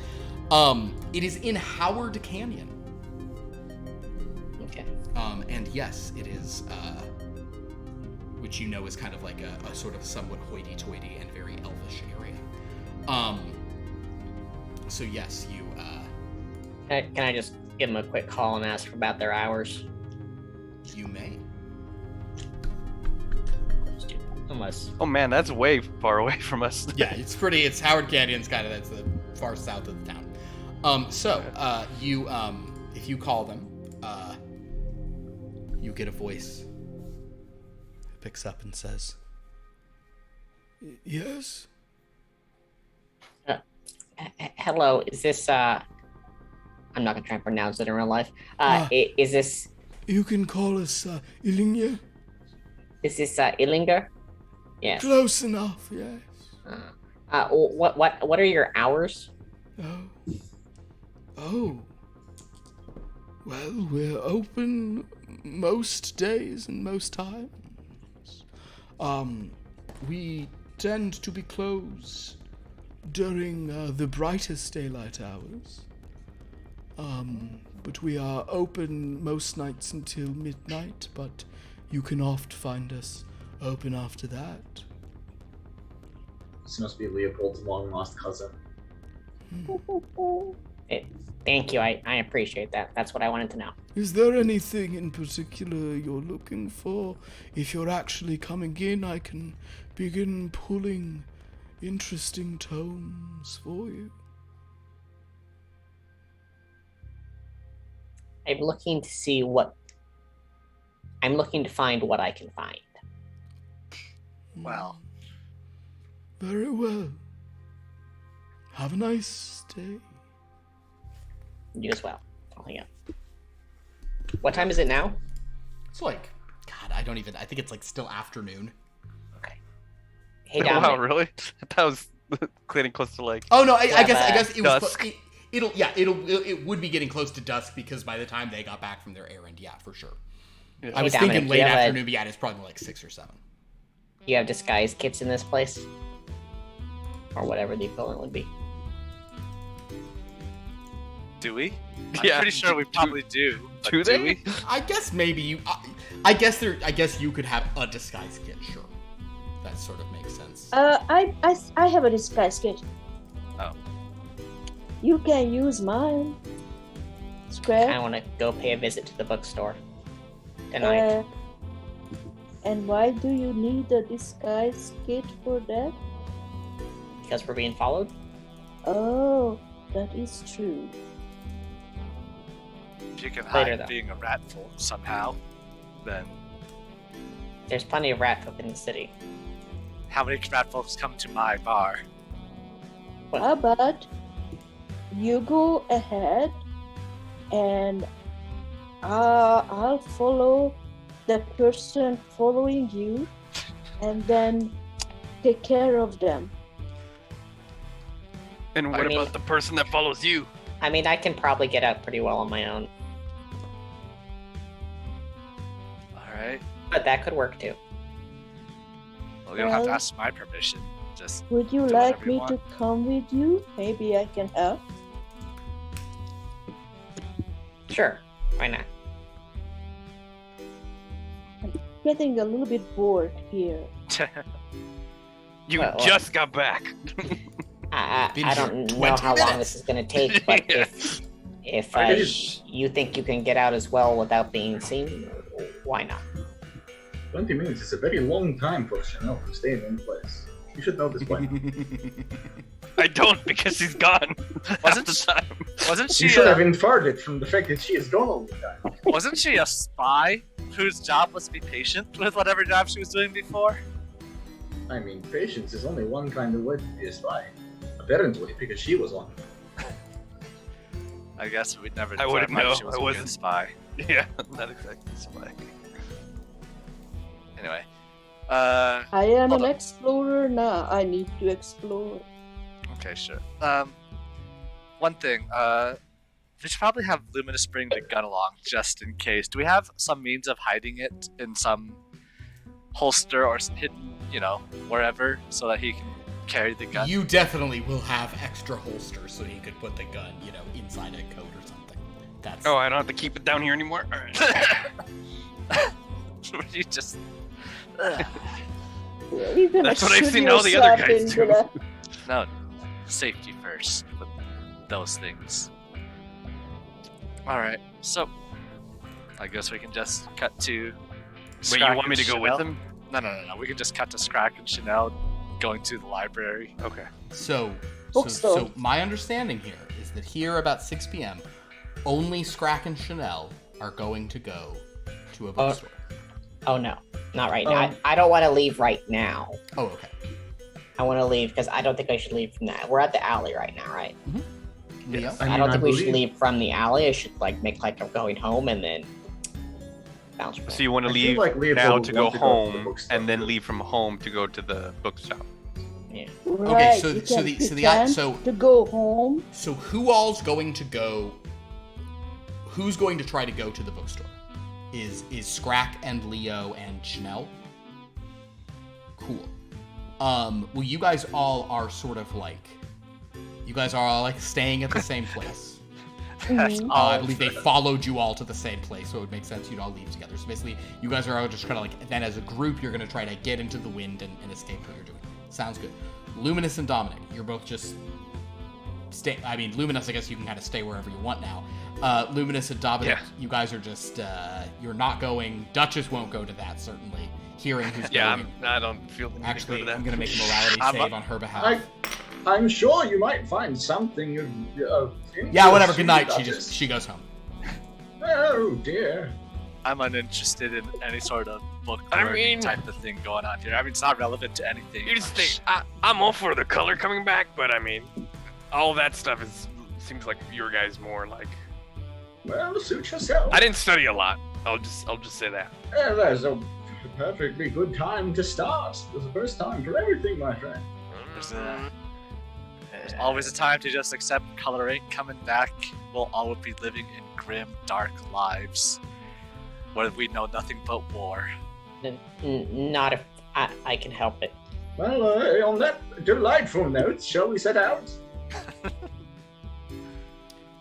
It is in Howard Canyon. Okay. And yes, it is, which you know is kind of like a sort of somewhat hoity-toity and very elvish area. So yes, you. Can I just give them a quick call and ask about their hours? You may. Let's do that. Unless. Oh man, that's way far away from us. Yeah, it's Howard Canyon's that's the far south of the town. You if you call them, you get a voice. It picks up and says, "Yes." Hello, is this I'm not gonna try and pronounce it in real life. Is this? You can call us Ilingya. Is this Illinger? Yes. Close enough, yes. What are your hours? Oh. Well, we're open most days and most times. We tend to be closed during the brightest daylight hours. But we are open most nights until midnight, but you can oft find us open after that. This must be Leopold's long-lost cousin. Thank you, I appreciate that. That's what I wanted to know. Is there anything in particular you're looking for? If you're actually coming in, I can begin pulling interesting tomes for you. I'm looking to find what I can find. Well. Very well. Have a nice day. You as well. I'll hang up. What time is it now? It's like, God, I think it's like still afternoon. Okay. Hey, Oh, Dominic. wow, really? That was getting close to like. Oh no, I guess it was. dusk. It would be getting close to dusk because by the time they got back from their errand, yeah, for sure. Yeah. I was Dominic, thinking do you late have afternoon, but yeah, it's probably more like 6 or 7. You have disguise kits in this place? Or whatever the equivalent would be. Do we? Yeah. I'm pretty sure we probably do. But Do do they? we? I guess maybe you. I guess you could have a disguise kit. Sure, that sort of makes sense. I have a disguise kit. Oh. You can use mine. I Scrakk. want to go pay a visit to the bookstore tonight. And why do you need a disguise kit for that? Because we're being followed? Oh, that is true. If you can Later, hide though. being a rat folk somehow, then There's plenty of rat folk in the city. how many rat folks come to my bar? How about you go ahead and I'll follow the person following you and then take care of them. And what I mean- about the person that follows you? I mean, I can probably get out pretty well on my own. Alright. But that could work too. Well, you don't have to Well- ask my permission. Just Would you Do like whatever you me to come with you? Maybe I can help. Sure, why not? Getting a little bit bored here. You Well, just got back. I Been here don't know 20 how long minutes. this is going to take, but Yeah. if I just- you think you can get out as well without being seen, why not? 20 minutes is a very long time for Sha'Nehl to stay in one place. You should know this by now. I don't because she's gone. Wasn't Half the time. wasn't You she should have inferred it from the fact that she is gone all the time. wasn't she a spy whose job was to be patient with whatever job she was doing before? I mean, patience is only one kind of way to be a spy. Apparently, because she was one. I guess we'd never I wouldn't clarify if know. she was I a good wasn't. spy. Yeah, not exactly spy. Anyway. I am Hold an on. explorer now. I need to explore. Okay, sure. One thing, we should probably have Luminus bring the gun along just in case. Do we have some means of hiding it in some holster or hidden, wherever, so that he can carry the gun? You definitely will have extra holsters so you could put the gun, inside a coat or something. That's. Oh, I don't have to keep it down here anymore. All right. You just. You're gonna That's what I've shoot seen all the other yourself guys into do. the- No, safety first with those things. Alright, so I guess we can just cut to. Wait, you Scrakk want me and to go with Sha'Nehl. him? No. We can just cut to Scrakk and Sha'Nehl going to the library. Okay. So Bookstore. my understanding here is that here about 6 p.m., only Scrakk and Sha'Nehl are going to go to a bookstore. Oh no, not right Oh. now. I don't want to leave right now. Oh, okay. I want to leave because I don't think I should leave from that. We're at the alley right now, right? Leo? I I mean, don't I think we should believe- leave from the alley. I should make like I'm going home and then Sounds right. So you want to I feel leave like Leopold now would to go want to go to the home, bookstore. and then leave from home to go to the bookstop. Yeah. Right, so you so can the pretend so to go home. so who all's going to go? Who's going to try to go to the bookstore? Is Scrakk and Leo and Sha'Nehl? Cool. Well, you guys all are sort of like, you guys are all like staying at the same place. That's Mhm. all I believe they followed you all to the same place, so it would make sense you'd all leave together. So basically, you guys are all just kind of like, then as a group, you're going to try to get into the wind and escape what you're doing. Sounds good. Luminus and Dominic, you're both just stay. I mean, Luminus, I guess you can kind of stay wherever you want now. Luminus and Dominic, Yeah. you guys are just, you're not going. Duchess won't go to that, certainly. Hearing who's Yeah, going. I don't feel the need Actually, to go to I'm that. going to make a morality I'm save a- on her behalf. I'm sure you might find something of Yeah, whatever. interest, Good night. Duchess. She goes home. Oh dear. I'm uninterested in any sort of book I learning mean- type of thing going on here. I mean, it's not relevant to anything. You just think I'm all for the color coming back, but I mean, all that stuff seems like your guys more like. Well, suit yourself. I didn't study a lot. I'll just say that. There's a perfectly good time to start. There's the first time for everything, my friend. There's always a time to just accept color ain't coming back. We'll all be living in grim, dark lives where we know nothing but war. Not if I can help it. Well, on that delightful note, shall we set out?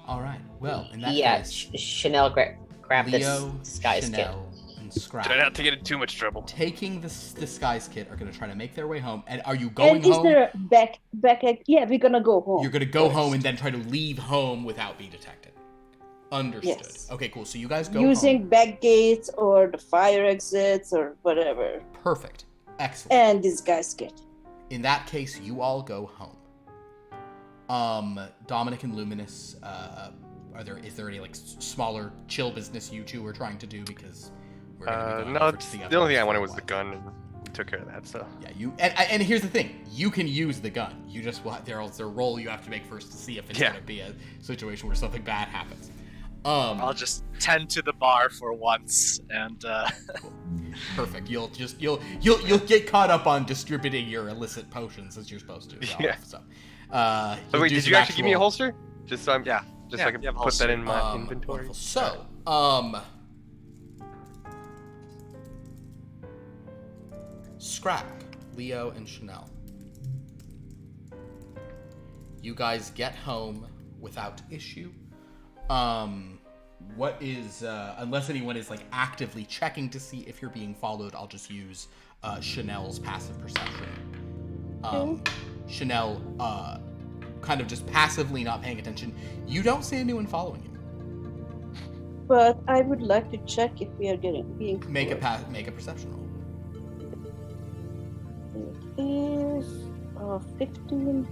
All right. Well, in that Yeah, case, Sha'Nehl grab Leo, this disguise kit. Sha'Nehl, and Scrakk, Try not to get in too much trouble. taking this disguise kit, are going to try to make their way home. And are you going And is home? there a back? Yeah, we're gonna go home. You're going to go first. home and then try to leave home without being detected. Understood. Yes. Okay, cool. So you guys go using home. back gates or the fire exits or whatever, Perfect. Excellent. and disguise kit. In that case, you all go home. Dominic and Luminus, is there any like smaller chill business you two are trying to do, because we're gonna be going No, over it's, to the only thing I others wanted for a was the while. gun, and we took care of that. So Yeah, you and here's the thing: you can use the gun. You just there's a roll you have to make first to see if it's Yeah. going to be a situation where something bad happens. I'll just tend to the bar for once, and Perfect. You'll get caught up on distributing your illicit potions as you're supposed to. Yeah. So, Oh, you'll wait, do did some you actually give me a actual- holster? Just so I'm Yeah. just Yeah, so I can you have a put that holster. in my inventory. Wonderful. So, Scrakk, Leo, and Sha'Nehl. You guys get home without issue. What is unless anyone is like actively checking to see if you're being followed, I'll just use Sha'Nehl's passive perception. Sha'Nehl, kind of just passively not paying attention. You don't see anyone following you. But I would like to check if we are being Make a followed. make a perception roll. It is 15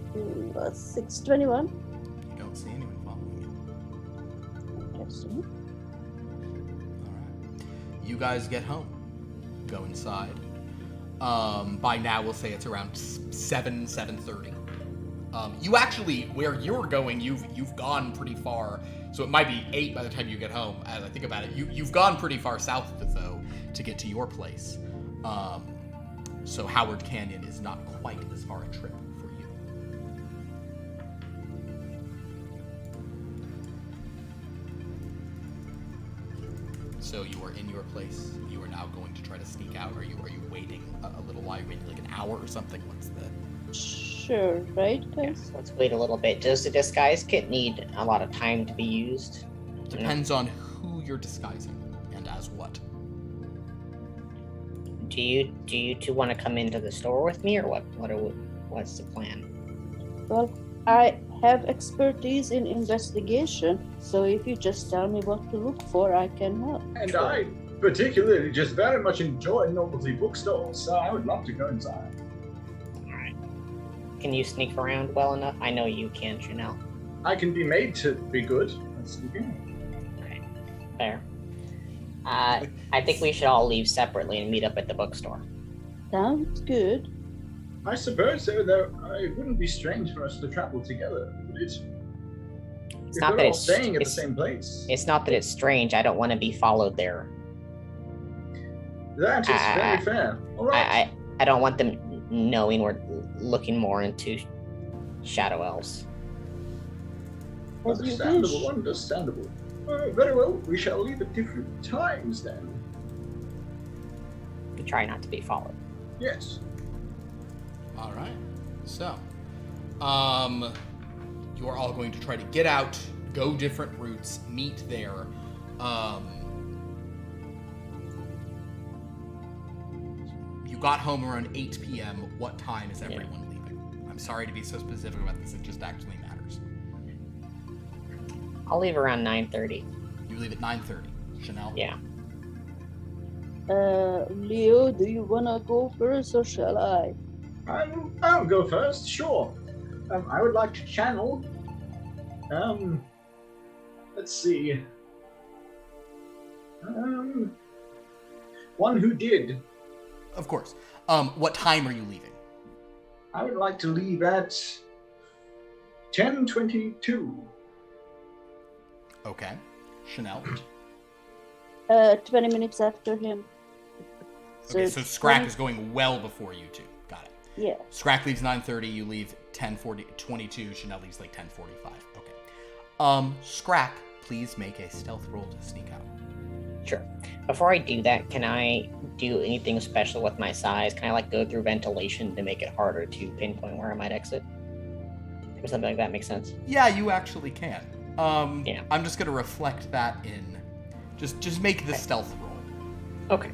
plus 6, 21. You don't see anyone following you. Interesting. All right. You guys get home. Go inside. By now, we'll say it's around 7:30. You actually, where you're going, you've gone pretty far. So it might be 8 by the time you get home. As I think about it, you've gone pretty far south though to get to your place. So Howard Canyon is not quite as far a trip for you. So you are in your place. You are now going to try to sneak out. Are you waiting a little while? Waiting like an hour or something? What's the? Sure, right, guys? Yes, let's wait a little bit. Does the disguise kit need a lot of time to be used? Depends on who you're disguising and as what. Do you two want to come into the store with me, or what's the plan? Well, I have expertise in investigation, so if you just tell me what to look for, I can help. And I particularly just very much enjoy novelty bookstores, so I would love to go inside. Alright. Can you sneak around well enough? I know you can, Sha'Nehl. I can be made to be good at sneaking. Okay. Fair. I think we should all leave separately and meet up at the bookstore. Sounds good. I suppose so, though it wouldn't be strange for us to travel together, would it? It's If not we're that all it's staying at the it's- same place. It's not that it's strange. I don't want to be followed there. That is very fair. All right. I don't want them knowing we're looking more into shadow elves. As you wish. Understandable. Very well. We shall leave at different times then. We try not to be followed. Yes. All right. So, you are all going to try to get out, go different routes, meet there. You got home around 8 p.m. What time is everyone leaving? I'm sorry to be so specific about this. It just actually matters. I'll leave around 9:30. You leave at 9:30. Sha'Nehl? Yeah. Leo, do you wanna go first or shall I? I'll go first, sure. I would like to channel. Let's see. One who did. Of course. What time are you leaving? I would like to leave at 10:22. Okay. Sha'Nehl? 20 minutes after him. Okay, so Scrakk is going well before you two. Got it. Yeah. Scrakk leaves 9:30, you leave 10:22, Sha'Nehl leaves like 10:45. Okay. Scrakk, please make a stealth roll to sneak out. Sure. Before I do that, can I do anything special with my size? Can I like go through ventilation to make it harder to pinpoint where I might exit? Or something like that makes sense. Yeah, you actually can. Yeah. I'm just gonna reflect that in. Just make the stealth roll. Okay.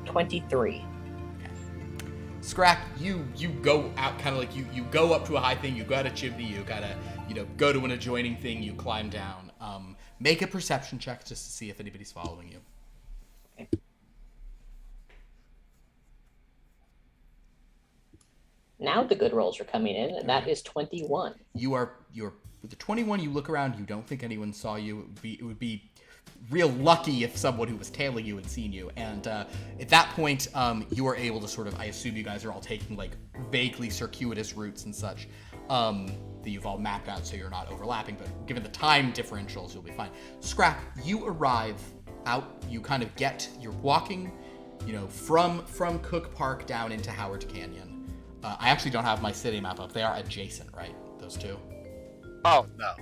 $23. Scrakk, you go out kind of like you go up to a high thing, you got a chimney, you gotta go to an adjoining thing, you climb down. Make a perception check just to see if anybody's following you. Okay. Now the good rolls are coming in, and that is 21. You're with the 21. You look around, you don't think anyone saw you. It would be real lucky if someone who was tailing you had seen you. And at that point, you are able to sort of, I assume you guys are all taking like vaguely circuitous routes and such that you've all mapped out so you're not overlapping. But given the time differentials, you'll be fine. Scrakk, you arrive out. You kind of you're walking, from Cook Park down into Howard Canyon. I actually don't have my city map up. They are adjacent, right? Those two? Oh, no.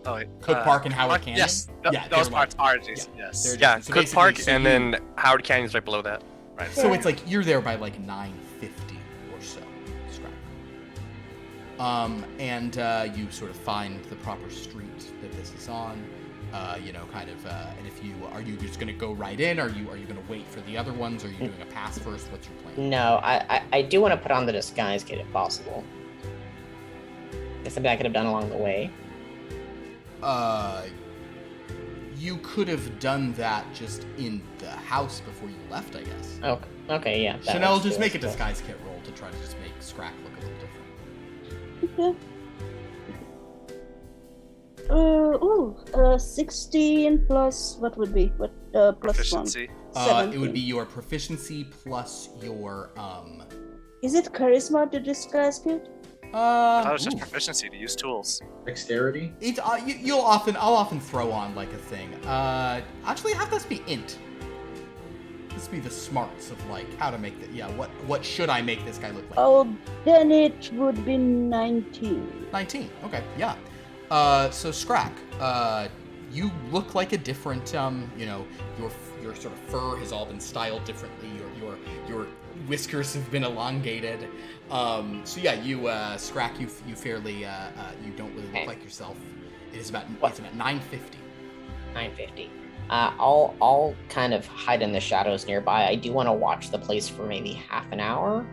Oh, wait. Cook Park and Howard Canyon? Yes, those parts are adjacent, yes. they're Yeah, adjacent. So Cook basically, Park, so and then Howard Canyon's right below that. Right. So it's like you're there by like 9:50 or so, Scrakk. And you sort of find the proper street that this is on. And if are you just gonna go right in? Are you gonna wait for the other ones? Are you doing a pass first? What's your plan? No, I do want to put on the disguise kit if possible. It's something I could have done along the way. You could have done that just in the house before you left, I guess. Okay, yeah. Sha'Nehl, just make a disguise kit roll to try to just make Scrakk look a little different. Okay. 16 plus what would be plus Proficiency. 1. It would be your proficiency plus your Is it charisma to disguise kit? I thought it was just proficiency to use tools. Dexterity. It's I'll often throw on like a thing. Actually, have this be int. This be the smarts of like how to make the what should I make this guy look like? Oh, then it would be 19. 19. Okay, yeah. So Scrakk, you look like a different your sort of fur has all been styled differently. Your whiskers have been elongated. Scrakk, you fairly you don't really look like yourself. It's about 9:50. 9:50. I'll kind of hide in the shadows nearby. I do want to watch the place for maybe half an hour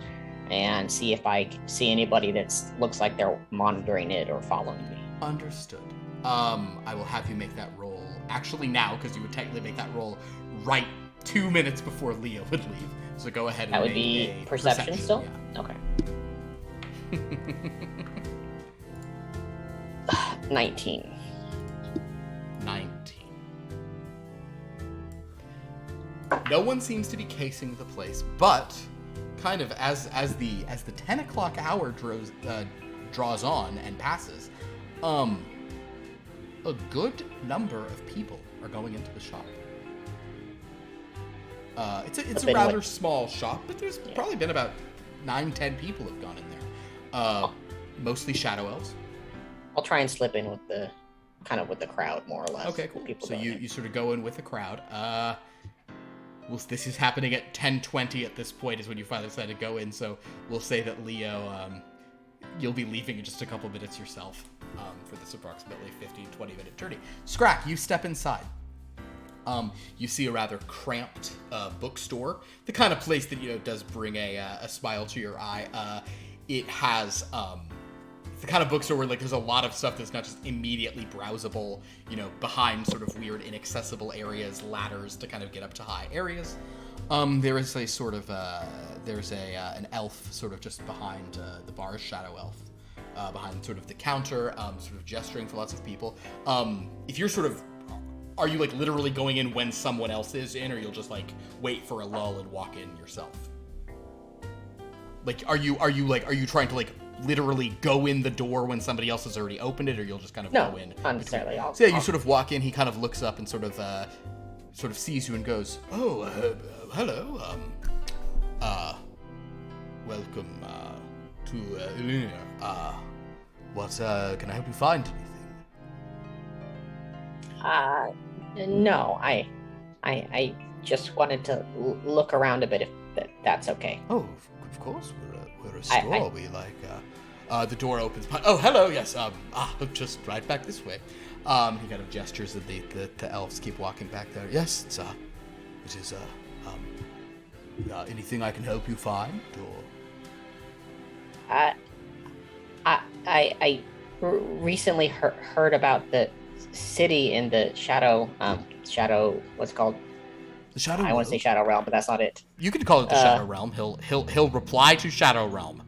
and see if I see anybody that looks like they're monitoring it or following me. Understood. I will have you make that roll. Actually, now, because you would technically make that roll right 2 minutes before Leo would leave. So go ahead and that would make be a perception still? Yeah. Okay. 19. 19. No one seems to be casing the place, but kind of as the 10 o'clock hour draws on and passes, a good number of people are going into the shop. It's a rather small shop, but there's probably been about 9-10 people have gone in there. Mostly shadow elves. I'll try and slip in with the crowd, more or less. Okay, cool. People So you sort of go in with the crowd. Well, this is happening at 10:20 at this point is when you finally decide to go in. So we'll say that Leo, you'll be leaving in just a couple minutes yourself for this approximately 15-20 minute journey. Scrakk, you step inside. You see a rather cramped bookstore, the kind of place that does bring a smile to your eye. It has the kind of bookstore where there's a lot of stuff that's not just immediately browsable, behind sort of weird inaccessible areas, ladders to kind of get up to high areas. There is a sort of an elf sort of just behind the bar, shadow elf, behind sort of the counter, sort of gesturing for lots of people. If you're sort of Are you literally going in when someone else is in, or you'll just wait for a lull and walk in yourself? Are you trying to literally go in the door when somebody else has already opened it, or you'll just kind of go in? Not necessarily. So yeah, you sort of walk in. He kind of looks up and sort of sees you and goes, "Oh, hello. Welcome to Luminus. What can I help you find? Anything?" No, I just wanted to look around a bit, if that's okay. Oh, of course. We're a store. We the door opens. Oh, hello. Yes. Look just right back this way. He kind of gestures that the elves keep walking back there. Yes, it is. Anything I can help you find, or? I recently heard about the city in the shadow, what's it called? The Shadow I want to say Shadow Realm, but that's not it. You can call it the Shadow Realm. He'll reply to Shadow Realm.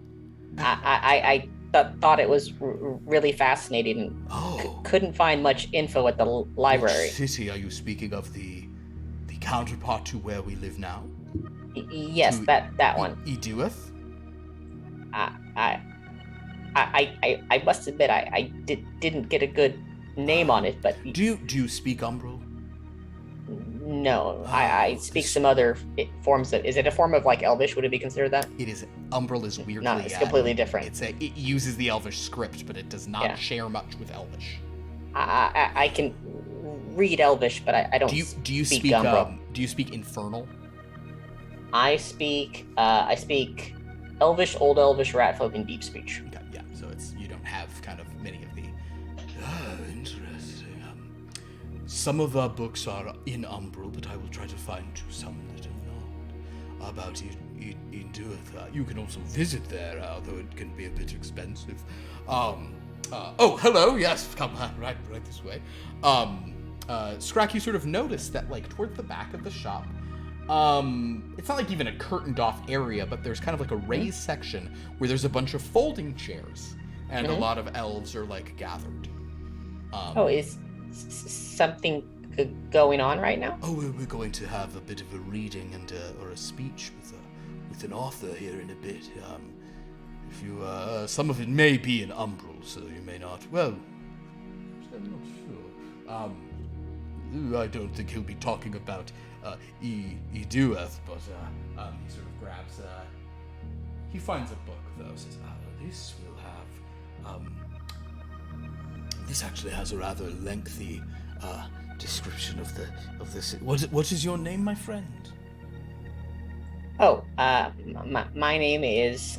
I thought it was really fascinating and couldn't find much info at the library. Which city are you speaking of? The counterpart to where we live now? Yes, that one. Edueth? I must admit I didn't get a good name on it, but do you speak Umbral? No, I speak some other forms. Is it a form of Elvish? Would it be considered that? It is. Umbral is weirdly. No, it's completely different. It uses the Elvish script, but it does not share much with Elvish. I can read Elvish, but I don't. Do you speak Umbral. Do you speak Infernal? I speak Elvish, Old Elvish, Ratfolk, and Deep Speech. Okay, yeah. So you don't have kind of many of the. Interesting. Some of our books are in Umbral, but I will try to find you some that are not. About Edueth, you can also visit there, although it can be a bit expensive. Oh, hello. Yes, come on, right this way. Scrakk, you sort of notice that towards the back of the shop. It's not even a curtained off area, but there's kind of a raised section where there's a bunch of folding chairs, and a lot of elves are gathered. Is something going on right now? Oh, we're going to have a bit of a reading and or a speech with an author here in a bit. If you some of it may be in Umbral, so you may not. Well, I'm not sure. I don't think he'll be talking about Edueth, but he sort of grabs. He finds a book though. Says, "This will have. This actually has a rather lengthy description of the city. What is your name, my friend?" Oh, my name is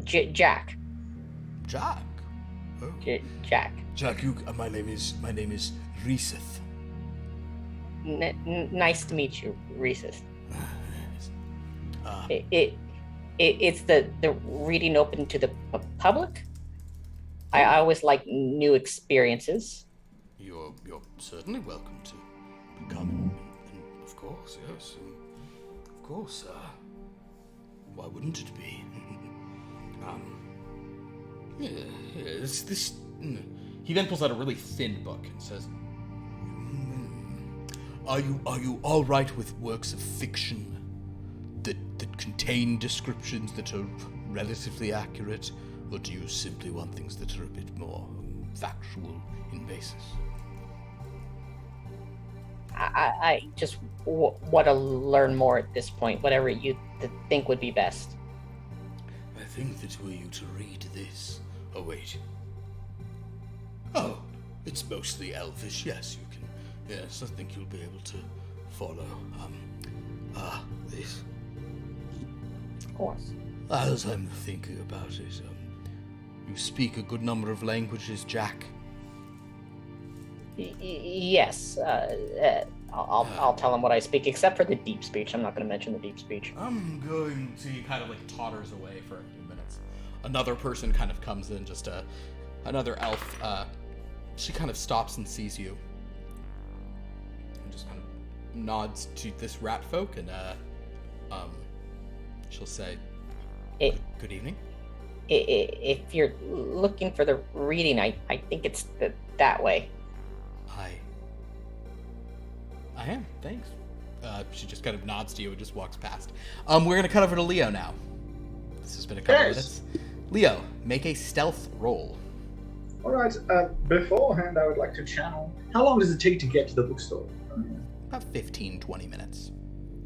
Jack. Jack. Oh. Jack. Jack, my name is Resith. Nice to meet you, Reese's. It's the reading open to the public. I always like new experiences. You're certainly welcome to come, and of course, yes, of course. Why wouldn't it be? Yes, this. He then pulls out a really thin book and says, Are you all right with works of fiction that contain descriptions that are relatively accurate, or do you simply want things that are a bit more factual basis. I just want to learn more at this point. Whatever you think would be best. I think that were you to read this. Oh wait. Oh, it's mostly Elvish. Yes, you can. Yes, I think you'll be able to follow. This. Of course. As I'm thinking about it, you speak a good number of languages, Jack. Yes. I'll tell him what I speak, except for the deep speech. I'm not going to mention the deep speech. I'm going to. He kind of like totters away for a few minutes. Another person kind of comes in, just another elf. She kind of stops and sees you, and just kind of nods to this rat folk, and she'll say, "Good evening." If you're looking for the reading, I think it's that way. I am. Thanks. She just kind of nods to you and just walks past. We're gonna cut over to Leo now. This has been a couple minutes. Leo, make a stealth roll. All right. Beforehand, I would like to channel. How long does it take to get to the bookstore? About 15, 20 minutes.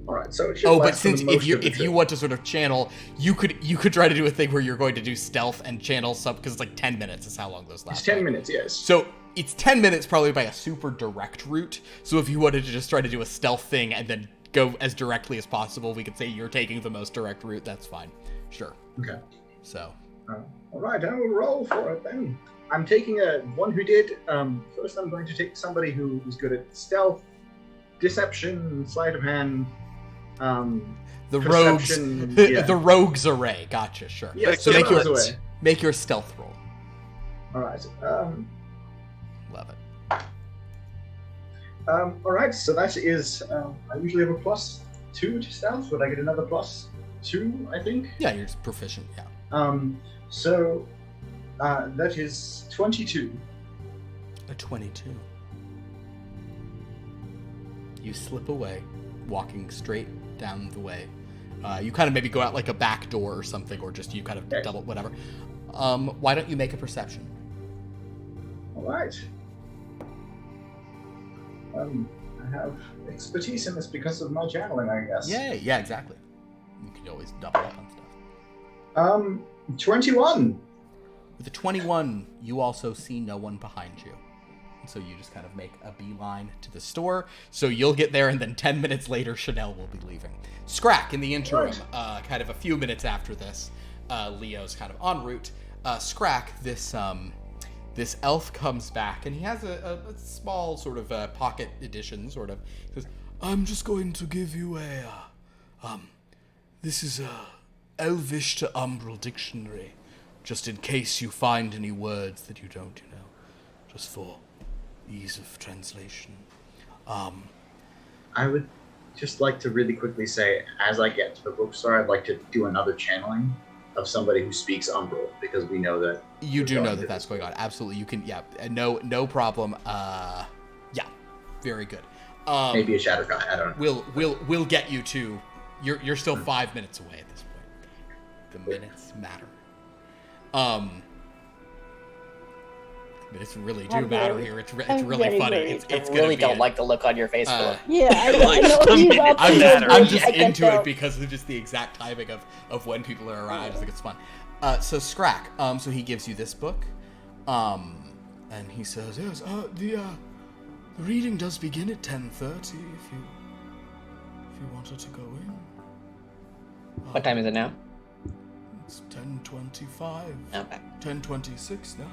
All right. So it should but since if you want to sort of channel, you could try to do a thing where you're going to do stealth and channel some, because it's like 10 minutes is how long those last. It's 10 minutes, yes. So it's 10 minutes probably by a super direct route. So if you wanted to just try to do a stealth thing and then go as directly as possible, we could say you're taking the most direct route. That's fine. Sure. Okay. So. All right, I will roll for it then. I'm taking one who did. First, I'm going to take somebody who is good at stealth, deception, sleight of hand. The rogues. Yeah. The rogues array. Gotcha. Sure. Yes, so so make your stealth roll. All right. Love it. All right, so that is. I usually have a +2 to stealth. Would I get another +2? I think. Yeah, you're just proficient. Yeah. So that is 22. A 22. You slip away, walking straight down the way. You kind of maybe go out like a back door or something, or just you kind of double whatever. Why don't you make a perception? All right. I have expertise in this because of my channeling, I guess. Yeah, exactly. You can always double up on stuff. 21. With a 21, you also see no one behind you. So you just kind of make a beeline to the store. So you'll get there, and then 10 minutes later, Sha'Nehl will be leaving. Scrakk, in the interim, kind of a few minutes after this, Leo's kind of en route. Scrakk, this elf comes back, and he has a small sort of pocket edition, sort of. He says, "I'm just going to give you this is a Elvish to Umbral dictionary, just in case you find any words that you don't, just for ease of translation." I would just like to really quickly say, as I get to the bookstore, I'd like to do another channeling of somebody who speaks Umbral, because we know that you do know that that's going on. Absolutely, you can. Yeah, no problem. Yeah, very good. Maybe a shadow guy. I don't know. We'll get you to. You're still 5 minutes away at this point. The minutes matter. Minutes really do matter here. It's really funny. It's I really don't like the look on your face, Philip. Yeah, I know he's up to his I'm just I can into tell. it because of just the exact timing of when people are around. I just think it's fun. So Scrakk, so he gives you this book, and he says, "Yes, the reading does begin at 10:30. If you wanted to go in." What time is it now? It's 10:25. Okay. 10:26 now.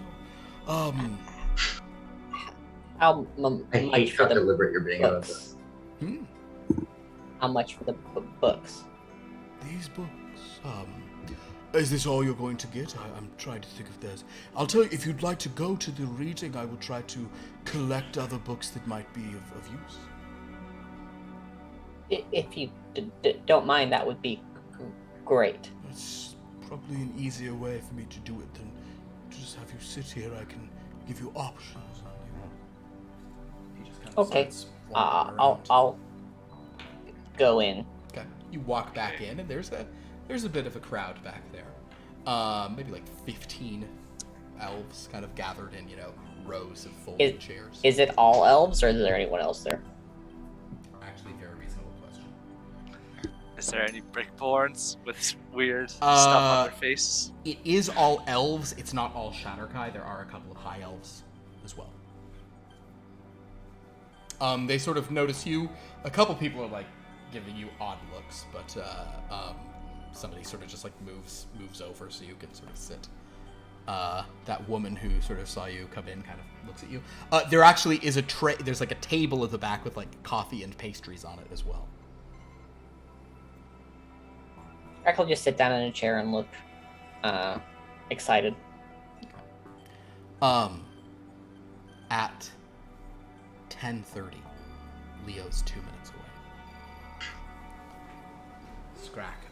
How I hate much how for the deliberate you're being about books? this. How much for the books? These books, is this all you're going to get? I'm trying to think if there's... I'll tell you, if you'd like to go to the reading, I will try to collect other books that might be of use. If you don't mind, that would be great. It's probably an easier way for me to do it than to just have you sit here. I can give you options. He just kind of Okay. starts walking around. I'll go in. Okay. You walk back in, and there's a bit of a crowd back there. Maybe like 15 elves kind of gathered in, rows of folding chairs. Is it all elves, or is there anyone else there? Actually, very reasonable question. Is there any brickborns with weird stuff on their faces? It is all elves. It's not all Shatterkai. There are a couple of high elves as well. They sort of notice you. A couple people are like giving you odd looks, but somebody sort of just like moves over so you can sort of sit. That woman who sort of saw you come in kind of looks at you. There actually is a tray. There's like a table at the back with like coffee and pastries on it as well. Scrakk will just sit down in a chair and look excited. At 10:30, Leo's 2 minutes away. Scrakk,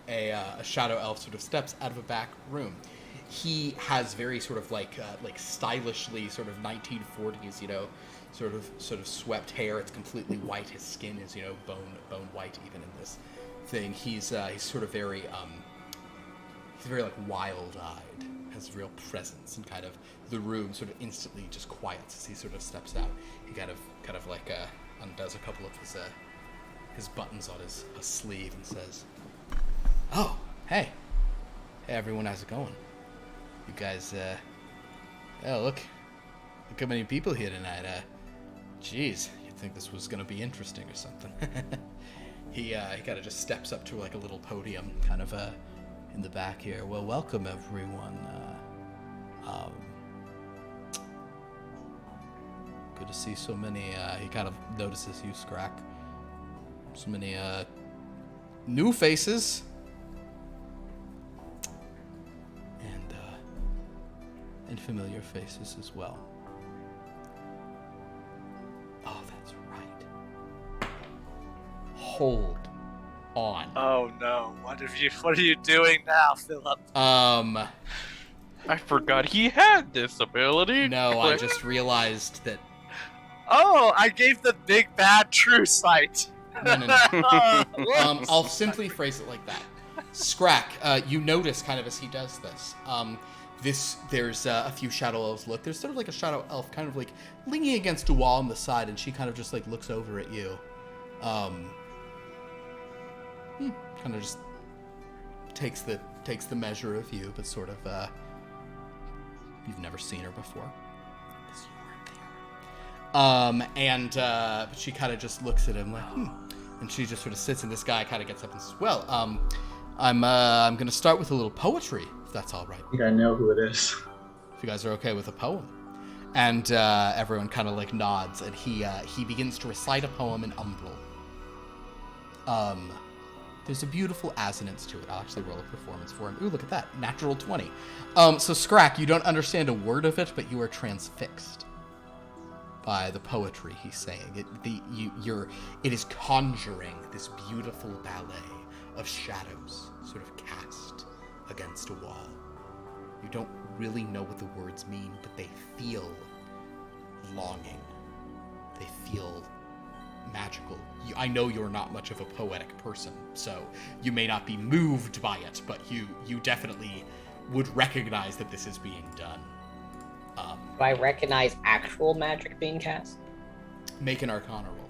a shadow elf sort of steps out of a back room. He has very sort of like stylishly sort of 1940s, sort of swept hair. It's completely white. His skin is, bone white even in this thing. He's sort of very he's very like wild-eyed, has real presence, and kind of the room sort of instantly just quiets as he sort of steps out. He kind of like undoes a couple of his buttons on his sleeve and says, "Oh, hey everyone, how's it going? You guys, look how many people here tonight. Geez, you'd think this was gonna be interesting or something." He kind of just steps up to like a little podium, kind of in the back here. Well, welcome everyone. Good to see so many. He kind of notices you, Scrakk. So many new faces. And familiar faces as well. Oh, that's right. Hold on. Oh no! What are you doing now, Philip? I forgot he had this ability. No, I just realized that. Oh, I gave the big bad true sight. No. I'll simply phrase it like that. Scrakk, you notice kind of as he does this. There's a few shadow elves look. There's sort of like a shadow elf kind of like leaning against a wall on the side, and she kind of just like looks over at you. Kind of just takes the measure of you, but sort of you've never seen her before. Because you weren't there. But she kind of just looks at him like, and she just sort of sits, and this guy kind of gets up and says, "Well, I'm gonna start with a little poetry, if that's all right." I think I know who it is. If you guys are okay with a poem. And everyone kind of like nods, and he begins to recite a poem in Umbral. There's a beautiful assonance to it. I'll actually roll a performance for him. Ooh, look at that. Natural 20. So Scrakk, you don't understand a word of it, but you are transfixed by the poetry he's saying. It is conjuring this beautiful ballet of shadows sort of cast against a wall. You don't really know what the words mean, but they feel longing. They feel magical. I know you're not much of a poetic person, so you may not be moved by it, but you definitely would recognize that this is being done. Do I recognize actual magic being cast? Make an Arcana roll.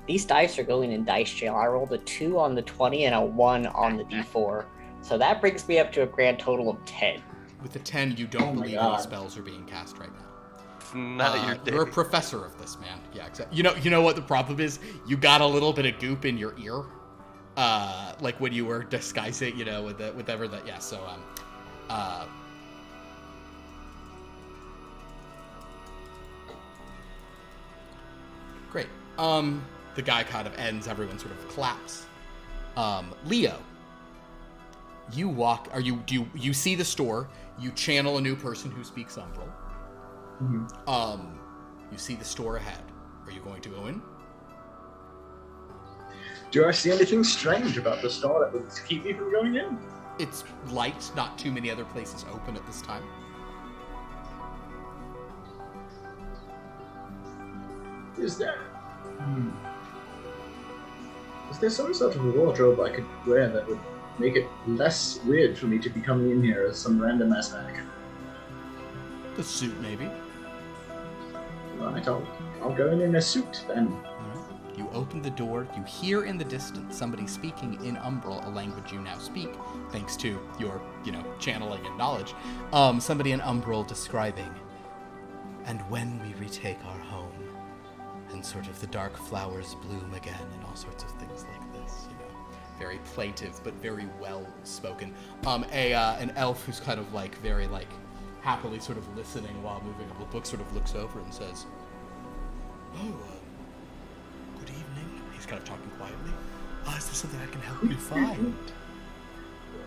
These dice are going in dice jail. I rolled a 2 on the 20 and a 1 on the d4. So that brings me up to a grand total of 10. With the 10, you don't believe any spells are being cast right now. It's not your day. You're a professor of this, man. Yeah, exactly. You know what the problem is? You got a little bit of goop in your ear, like when you were disguising, with whatever that. Yeah. So great. The guy kind of ends. Everyone sort of claps. Leo, you walk. Do you see the store? You channel a new person who speaks Umbral. Mm-hmm. You see the store ahead. Are you going to go in? Do I see anything strange about the store that would keep me from going in? It's light. Not too many other places open at this time. Is there? Is there some sort of a wardrobe I could wear that would make it less weird for me to be coming in here as some random ass mannequin? The suit, maybe. Right, I'll go in a suit then. You open the door, you hear in the distance somebody speaking in Umbral, a language you now speak, thanks to your, channeling and knowledge. Somebody in Umbral describing, and when we retake our home, and sort of the dark flowers bloom again, and all sorts of things like this, Very plaintive, but very well spoken. An elf who's kind of very happily sort of listening while moving up the book sort of looks over and says, "Oh, good evening." He's kind of talking quietly. Is there something I can help you find?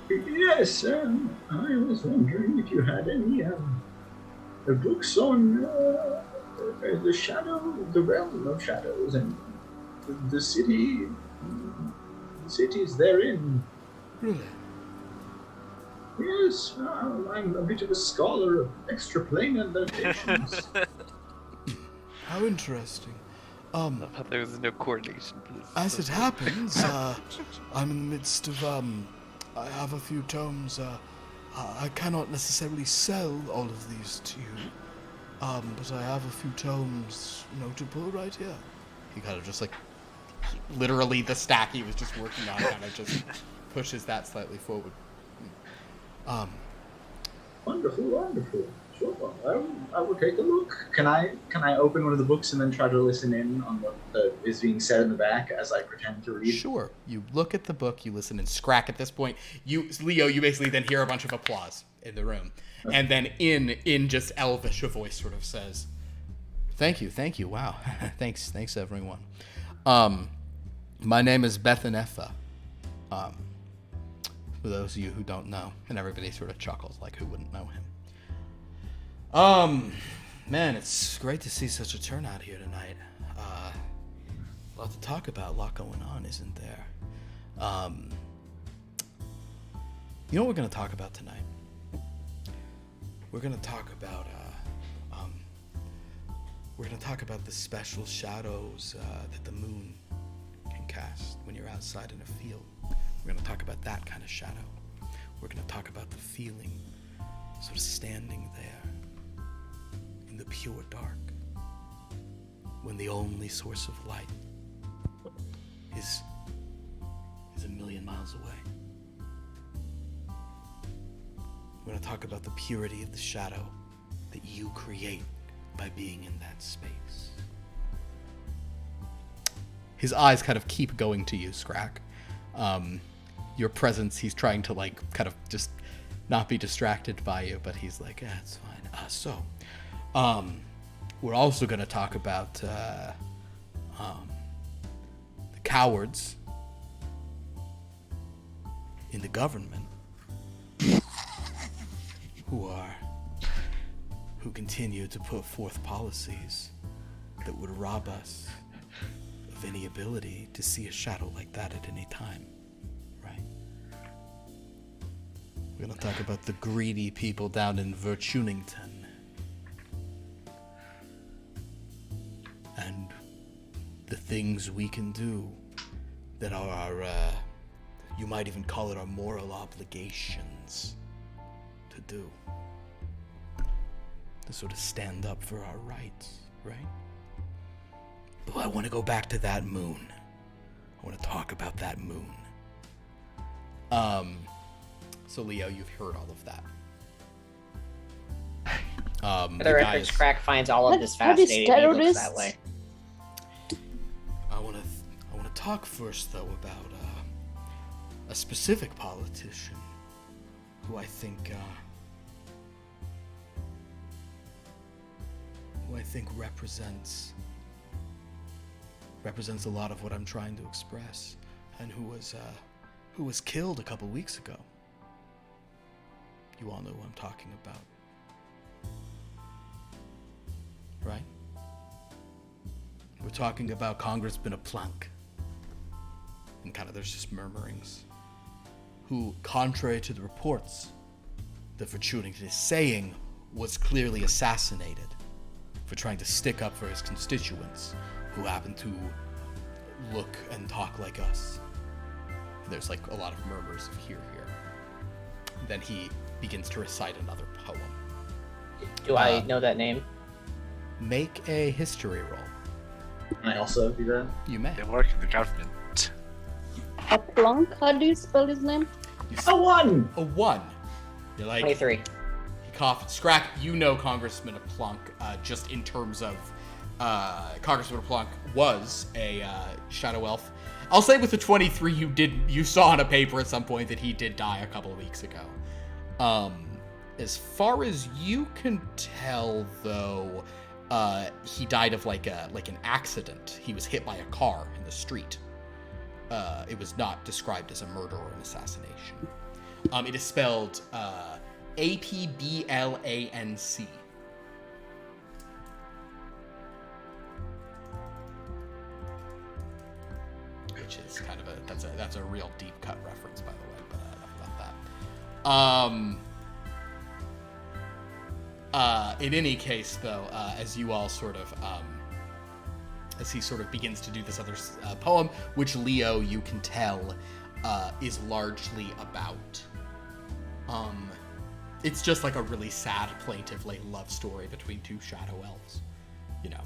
Yes, I was wondering if you had any books on the shadow, the realm of shadows, and the cities therein. Really? Yes, I'm a bit of a scholar of extraplanar locations. How interesting. I thought there was no coordination. As it happens, I'm in the midst of, I have a few tomes, I cannot necessarily sell all of these to you, but I have a few tomes notable right here. He kind of just literally the stack he was just working on kind of just pushes that slightly forward. Wonderful. Sure, I will take a look. Can I open one of the books and then try to listen in on what is being said in the back as I pretend to read? Sure. You look at the book, you listen, and Scrakk at this point. Leo, you basically then hear a bunch of applause in the room. Okay. And then in just Elvish, a voice sort of says, Thank you, wow. thanks everyone. My name is Bethanefa. For those of you who don't know, and everybody sort of chuckles who wouldn't know him. Man, it's great to see such a turnout here tonight. A lot to talk about, a lot going on, isn't there? You know what we're going to talk about tonight? We're going to talk about, the special shadows that the moon can cast when you're outside in a field. We're going to talk about that kind of shadow. We're going to talk about the feeling sort of standing there in the pure dark when the only source of light is a million miles away. We're going to talk about the purity of the shadow that you create by being in that space. His eyes kind of keep going to you, Scrakk. Your presence, he's trying to kind of just not be distracted by you, but he's like, yeah, it's fine. We're also going to talk about the cowards in the government who continue to put forth policies that would rob us of any ability to see a shadow like that at any time, right? We're going to talk about the greedy people down in Virtunington and the things we can do that are our, you might even call it our moral obligations to do. To sort of stand up for our rights, right? But I want to go back to that moon. I want to talk about that moon. So Leo, you've heard all of that. For the record, Scrakk finds all of this fascinating. He looks that way. I want to talk first, though, about a specific politician who I think represents a lot of what I'm trying to express, and who was killed a couple weeks ago. You all know who I'm talking about, right? We're talking about Congressman Plank, and kind of there's just murmurings, who, contrary to the reports that Virtunington is saying, was clearly assassinated for trying to stick up for his constituents, who happened to look and talk like us. There's like a lot of murmurs of hear. Then he begins to recite another poem. Do I know that name? Make a history roll. Can I also do that? You may. They work in the government. A plunk? How do you spell his name? A 1! A 1. You're like 23. He coughed. Scrakk, you know Congressman Plunk, just in terms of Congressman Plunk was a shadow elf. I'll say with the 23 you saw on a paper at some point that he did die a couple of weeks ago. As far as you can tell, though, he died of like an accident. He was hit by a car in the street. It was not described as a murder or an assassination. It is spelled Apblanc. Which is kind of that's a real deep cut reference, by the way. But enough about that. In any case, though, as you all sort of as he sort of begins to do this other poem, which Leo, you can tell, is largely about. It's just like a really sad, plaintive, like love story between two shadow elves, you know,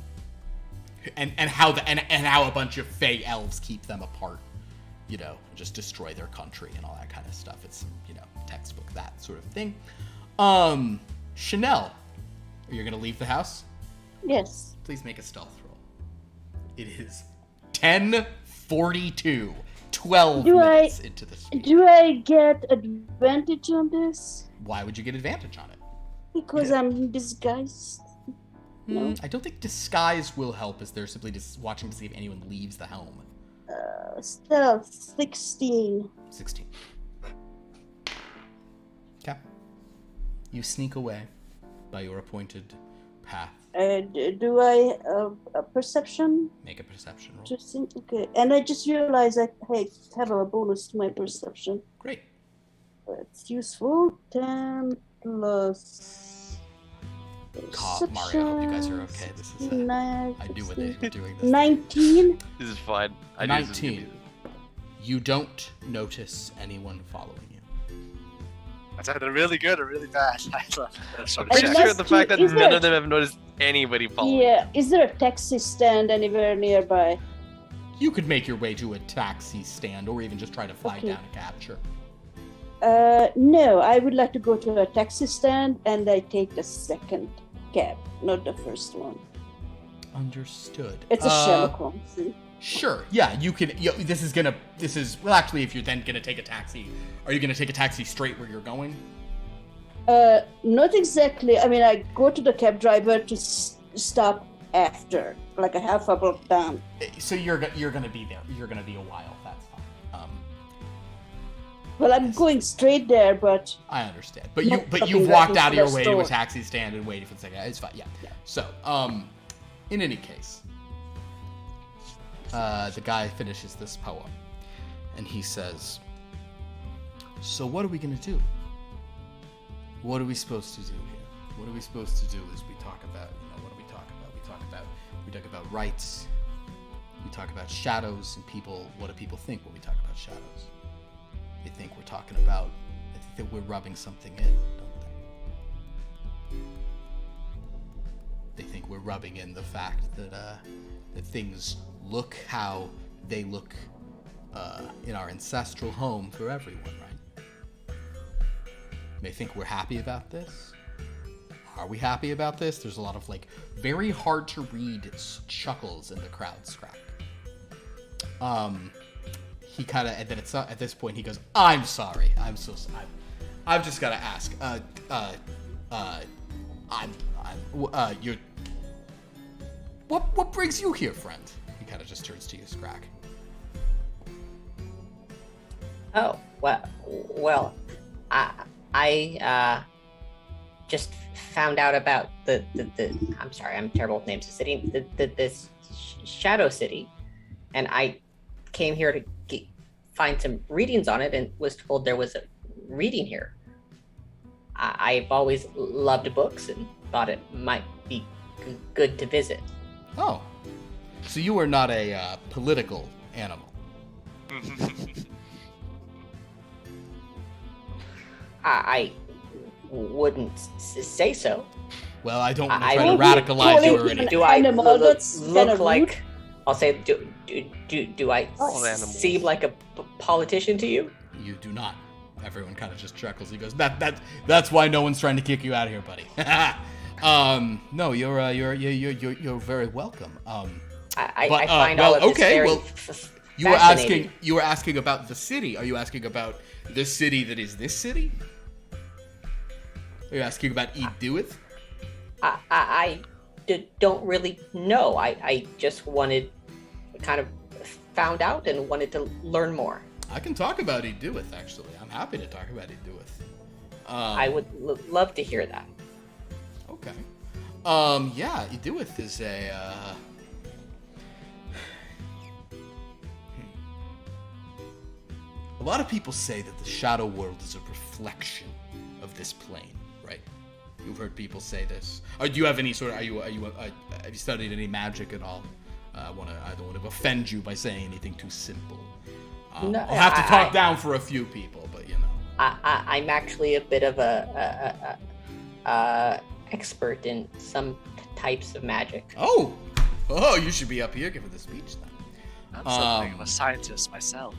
and how how a bunch of fey elves keep them apart, you know, just destroy their country and all that kind of stuff. It's, you know, textbook, that sort of thing. Sha'Nehl, you're gonna leave the house? Yes. Please make a stealth roll. It is 10:42, 12 minutes into the speech. Do I get advantage on this? Why would you get advantage on it? Because I'm disguised. No. I don't think disguise will help, as they're simply just watching to see if anyone leaves the home. Stealth 16. 16. Okay. You sneak away by your appointed path. Do I a perception? Make a perception roll. Interesting. Okay, and I just realized I have a bonus to my perception. Great. It's useful. 10 plus. Mario, I hope you guys are okay. This is I knew what they were doing this. 19. This is fine. I knew this was gonna be- 19. You don't notice anyone following you. That's either really good or really bad. I love that sort I of I'm check. sure of the fact that Is none there- of them have noticed anybody following. Yeah, is there a taxi stand anywhere nearby? You could make your way to a taxi stand, or even just try to flag Okay. down a cab. Sure. No, I would like to go to a taxi stand and I take the second cab, not the first one. Understood. It's a Sherlock Holmes thing. Sure. Yeah, you can. Well, actually, if you're then gonna take a taxi, are you gonna take a taxi straight where you're going? Not exactly. I mean, I go to the cab driver to stop after, like a half a block down. So you're gonna be there. You're gonna be a while. That's fine. Well, I'm going straight there, but I understand. But Not you've stopping walked right out of into your the way to a store. taxi stand and waited for the second. It's fine. Yeah. So, in any case, the guy finishes this poem, and he says, "So what are we gonna do? What are we supposed to do here? What are we supposed to do is we talk about, what do we talk about? We talk about rights. We talk about shadows and people. What do people think when we talk about shadows? They think we're talking about, I think that we're rubbing something in, don't they? They think we're rubbing in the fact that that things look how they look in our ancestral home for everyone, right? They think we're happy about this. Are we happy about this? There's a lot of very hard to read chuckles in the crowd, Scrakk. He kind of, and then at this point he goes, "I'm sorry. I'm so sorry. I've just got to ask. You. What brings you here, friend?" He kind of just turns to you, Scrakk. Oh, well, I just found out about the I'm sorry, I'm terrible with names. The city, this Shadow City, and I came here to find some readings on it, and was told there was a reading here. I've always loved books and thought it might be good to visit. Oh, so you are not a political animal. I wouldn't say so. Well, I don't want to I try to would- radicalize you or anything. Do I Animal, that's look kinda rude. like? I'll say, do I All animals. seem like a politician to you? You do not. Everyone kind of just chuckles. He goes, "That's why no one's trying to kick you out of here, buddy." No, you're very welcome. I But, find well, all of this okay, very well, You were asking about the city. Are you asking about the city that is this city? Are you asking about Edewith? I don't really know. I just kind of found out and wanted to learn more. I can talk about Edewith, actually. I'm happy to talk about Edewith. I would love to hear that. Okay. Yeah, Edewith is a, A lot of people say that the shadow world is a reflection of this plane, right? You've heard people say this. Or do you have any sort of, have you studied any magic at all? I don't want to offend you by saying anything too simple. No, I'll have to talk down for a few people, but you know. I'm actually a bit of a expert in some types of magic. Oh, you should be up here giving the speech then. I'm something of a scientist myself.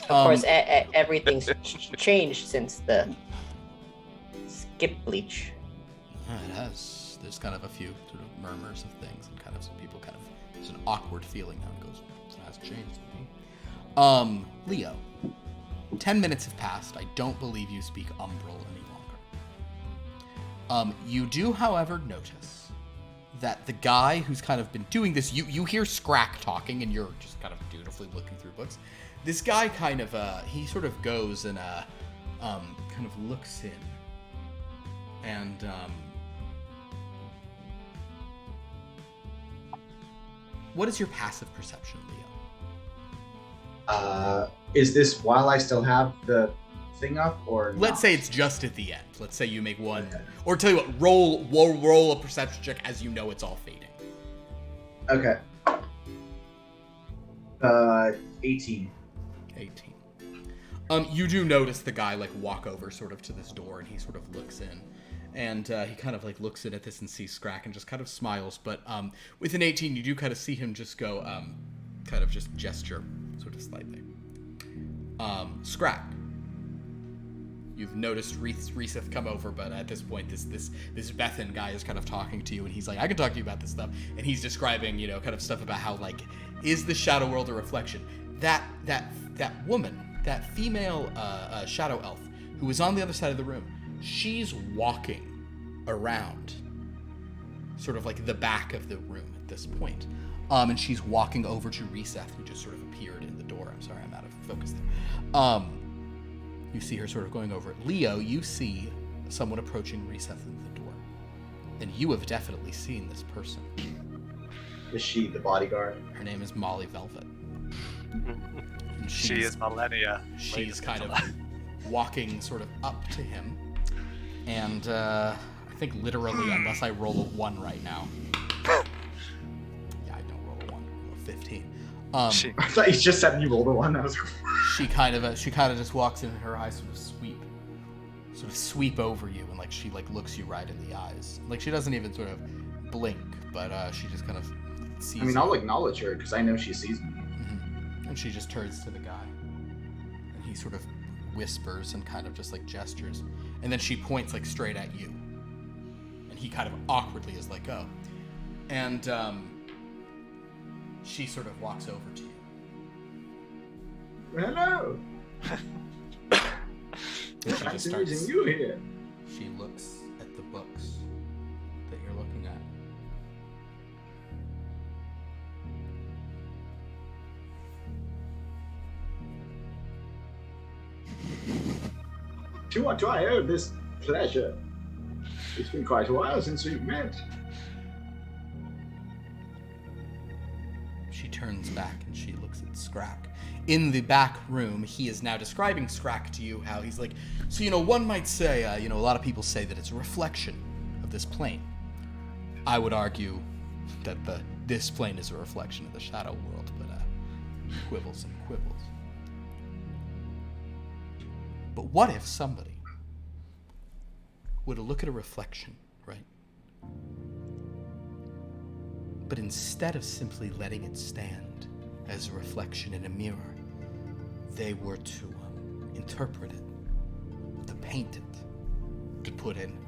Of course, everything's changed since the skip bleach. It has. There's kind of a few sort of murmurs of things, and kind of some people kind of, there's an awkward feeling now. It goes, it has changed. Leo, 10 minutes have passed. I don't believe you speak Umbral any longer. You do, however, notice that the guy who's kind of been doing this, you hear Scrakk talking, and you're just kind of dutifully looking through books. This guy kind of, he sort of goes and kind of looks in, and what is your passive perception, Leo? Is this while I still have the thing up, or Let's not? say it's just at the end. Let's say you make one, Okay. or tell you what, roll a perception check as you know it's all fading. Okay. 18. 18. You do notice the guy like walk over sort of to this door, and he sort of looks in, and he kind of like looks in at this and sees Scrakk and just kind of smiles. But with an 18, you do kind of see him just go, kind of just gesture sort of slightly. Scrakk. You've noticed Reseth come over, but at this point, this Bethan guy is kind of talking to you, and he's like, I can talk to you about this stuff, and he's describing, you know, kind of stuff about how, like, is the shadow world a reflection? That woman, that female shadow elf, who was on the other side of the room, she's walking around, sort of like the back of the room at this point, and she's walking over to Reseth, who just sort of appeared in the door. I'm sorry, I'm out of focus there. You see her sort of going over it. Leo, you see someone approaching Reseth in the door. And you have definitely seen this person. Is she the bodyguard? Her name is Molly Velvet. And She is millennia. She's kind of walking sort of up to him. And I think literally, unless I roll a 1 right now. Yeah, I don't roll a 1, I roll a 15. I thought you just said you rolled a 1. That was She kind of just walks in, and her eyes sort of sweep over you, and like she like looks you right in the eyes. Like she doesn't even sort of blink, but she just kind of sees. I mean, you. I'll acknowledge her because I know she sees me. Mm-hmm. And she just turns to the guy, and he sort of whispers and kind of just like gestures, and then she points like straight at you, and he kind of awkwardly is like, "Oh," and she sort of walks over to you. Hello. And she Nice just meeting starts. you here. She looks at the books that you're looking at. To what do I owe this pleasure? It's been quite a while since we've met. She turns back and she looks at Scrakk. In the back room, he is now describing Scrakk to you, how he's like, so, you know, one might say, a lot of people say that it's a reflection of this plane. I would argue that this plane is a reflection of the shadow world, but quibbles and quibbles. But what if somebody were to look at a reflection, right? But instead of simply letting it stand as a reflection in a mirror, they were to interpret it, to paint it, to put in...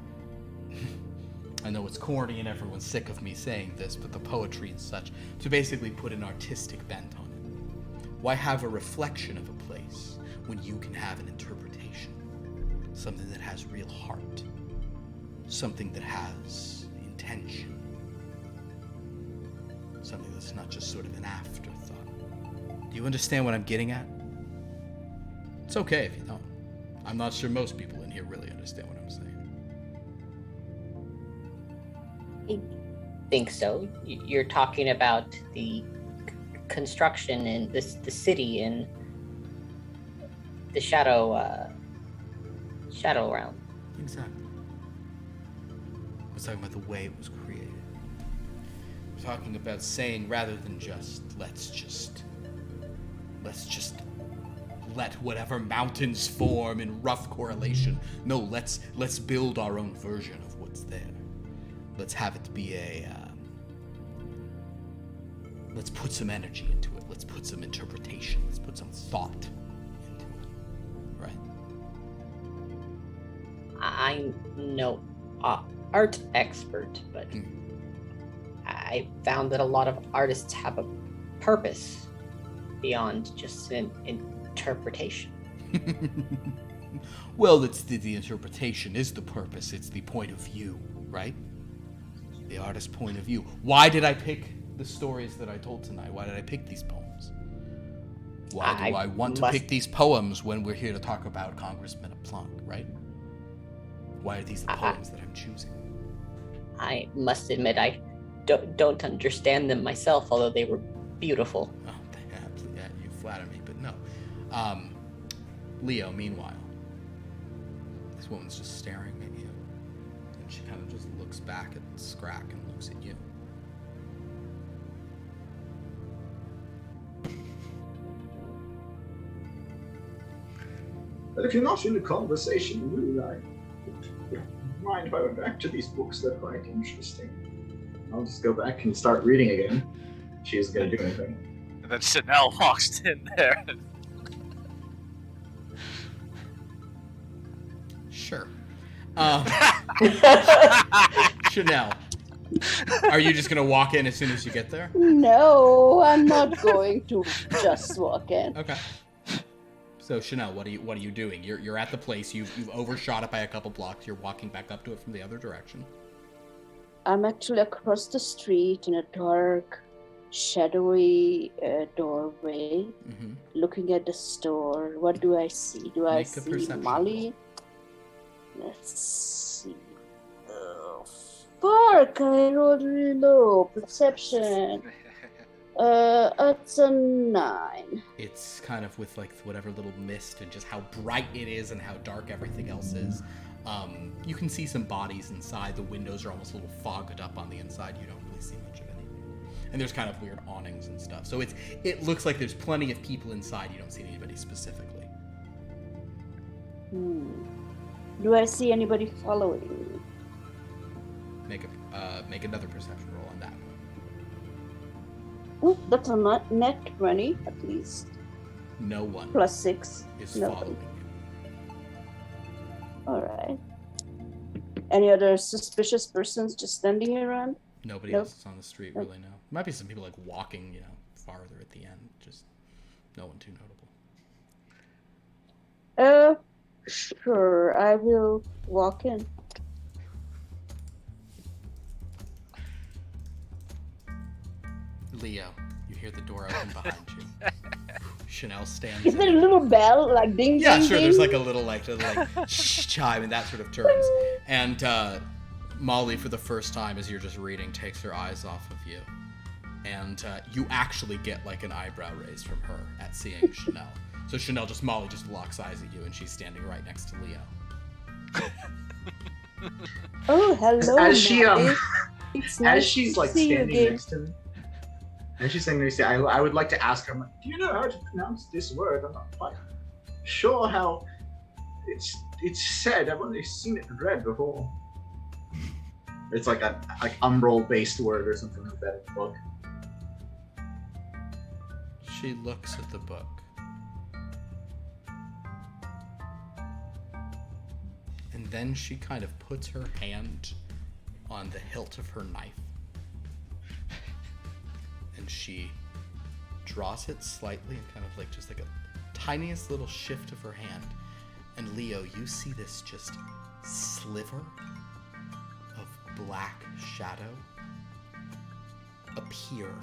I know it's corny and everyone's sick of me saying this, but the poetry and such, to basically put an artistic bent on it. Why have a reflection of a place when you can have an interpretation? Something that has real heart. Something that has intention. Something that's not just sort of an afterthought. Do you understand what I'm getting at? It's okay if you don't. I'm not sure most people in here really understand what I'm saying. I think so. You're talking about the construction in the city in the shadow realm. Exactly. We're talking about the way it was created. We're talking about saying, rather than just let's just let whatever mountains form in rough correlation. No, let's build our own version of what's there. Let's have it be let's put some energy into it. Let's put some interpretation. Let's put some thought into it. Right? I'm no art expert, but I found that a lot of artists have a purpose beyond just an interpretation. Well, it's the interpretation is the purpose. It's the point of view, right? The artist's point of view. Why did I pick the stories that I told tonight? Why did I pick these poems? Why do I want to pick these poems when we're here to talk about Congressman Plunk, right? Why are these the poems that I'm choosing? I must admit, I don't understand them myself, although they were beautiful. Oh, yeah, you flatter me, but no. Leo, meanwhile, this woman's just staring at you. And she kind of just looks back at Scrakk and looks at you. But if you're not in a conversation mood, I mind if I went back to these books. They're quite interesting. I'll just go back and start reading again. She isn't going to do anything. And then Sha'Nehl walks in there. Sure. Sha'Nehl, are you just going to walk in as soon as you get there? No, I'm not going to just walk in. Okay. So Sha'Nehl, what are you doing? You're at the place. You've overshot it by a couple blocks. You're walking back up to it from the other direction. I'm actually across the street in a dark, shadowy doorway, looking at the store. What do I see? Do I see Molly? Let's see. Oh, fuck! I rolled really low. Perception. It's a 9. It's kind of with like whatever little mist and just how bright it is and how dark everything else is. You can see some bodies inside. The windows are almost a little fogged up on the inside. You don't really see much of anything. And there's kind of weird awnings and stuff. So it looks like there's plenty of people inside. You don't see anybody specifically. Do I see anybody following me? Make another perception roll on that. Oh, that's a net 20 at least. No one Plus 6 is Nobody. following you. Alright. Any other suspicious persons just standing around? Nobody else is on the street really, no. Might be some people like walking, farther at the end. Just no one too notable. Sure, I will walk in. Leo, you hear the door open behind you. Sha'Nehl stands. Is there a little bell, like ding, yeah, ding, sure. ding? There's like a little chime and that sort of turns. And Molly, for the first time, as you're just reading, takes her eyes off of you, and you actually get like an eyebrow raise from her at seeing Sha'Nehl. So Molly just locks eyes at you, and she's standing right next to Leo. Oh, hello. As she Molly. It's nice as she's to like see you standing again. next to me, And she's saying, I would like to ask her, do you know how to pronounce this word? I'm not quite sure how it's said. I've only seen it read before. It's like a umbral-based word or something like that in the book. She looks at the book. And then she kind of puts her hand on the hilt of her knife. And she draws it slightly and kind of like just like a tiniest little shift of her hand. And Leo, you see this just sliver of black shadow appear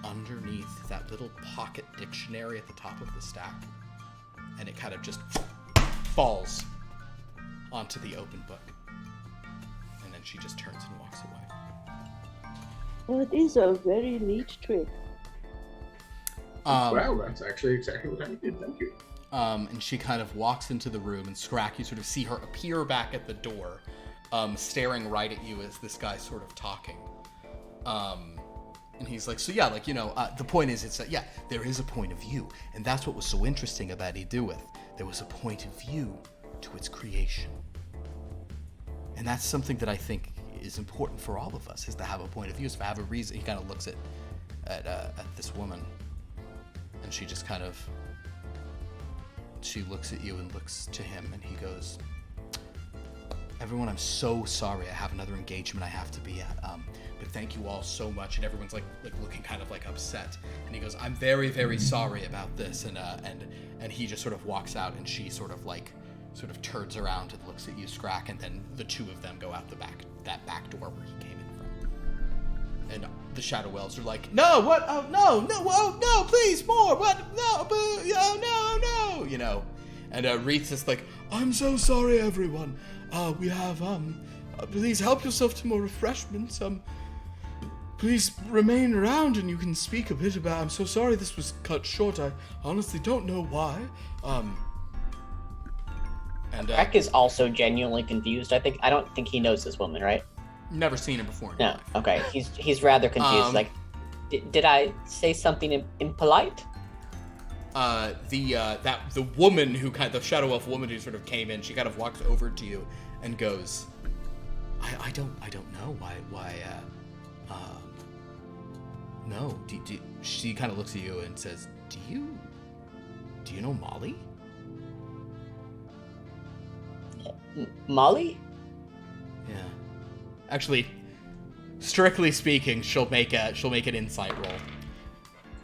underneath that little pocket dictionary at the top of the stack. And it kind of just falls onto the open book. And then she just turns and walks away. That is a very neat trick. Wow, that's actually exactly what I needed. Thank you. And she kind of walks into the room, and Scrakk, you sort of see her appear back at the door, staring right at you as this guy's sort of talking. And he's like, so yeah, like, you know, the point is, it's yeah, there is a point of view, and that's what was so interesting about Iduith. There was a point of view to its creation. And that's something that I think is important for all of us, is to have a point of view, is to have a reason. He kind of looks at this woman, and she just kind of, she looks at you and looks to him, and he goes, everyone, I'm so sorry. I have another engagement I have to be at. But thank you all so much. And everyone's like looking kind of like upset. And he goes, I'm very, very sorry about this. And he just sort of walks out, and she sort of turns around and looks at you, Scrakk, and then the two of them go out that back door where he came in from. And the Shadow Elves are like, no, what? Oh, no, please, more. What? No, oh, no, you know. And Reed's just like, I'm so sorry, everyone. We have, please help yourself to more refreshments. Please remain around and you can speak a bit about, I'm so sorry this was cut short. I honestly don't know why. And Scrakk is also genuinely confused. I don't think he knows this woman, right? Never seen her before. No. Okay. He's rather confused. Like, did I say something impolite? The woman who the Shadow Elf woman who sort of came in, she kind of walks over to you and goes, I don't know why no. She kind of looks at you and says, do you know Molly? Molly? Yeah. Actually, strictly speaking, she'll make an insight roll.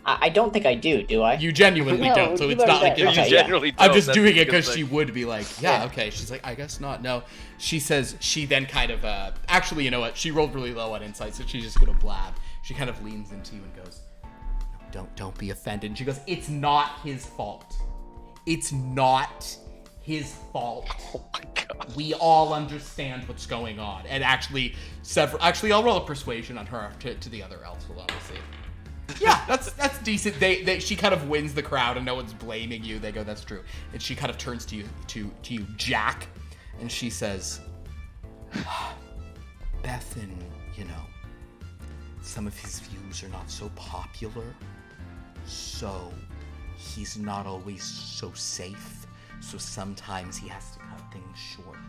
I don't think I do I? You genuinely No, don't, so you it's not like better You generally don't. I'm just That's doing a it good because thing. she would be like, yeah, okay. She's like, I guess not. No. She says, she then kind of, actually, you know what? She rolled really low on insight, so she's just gonna blab. She kind of leans into you and goes, no, don't be offended. And she goes, it's not his fault. It's not his fault. Oh my god. We all understand what's going on. And actually, I'll roll a persuasion on her to the other elves. Hold on, we'll see. Yeah, that's decent. She kind of wins the crowd, and no one's blaming you. They go, that's true. And she kind of turns to you, Jack, and she says, Bethan, you know, some of his views are not so popular, so he's not always so safe. So sometimes he has to cut things short,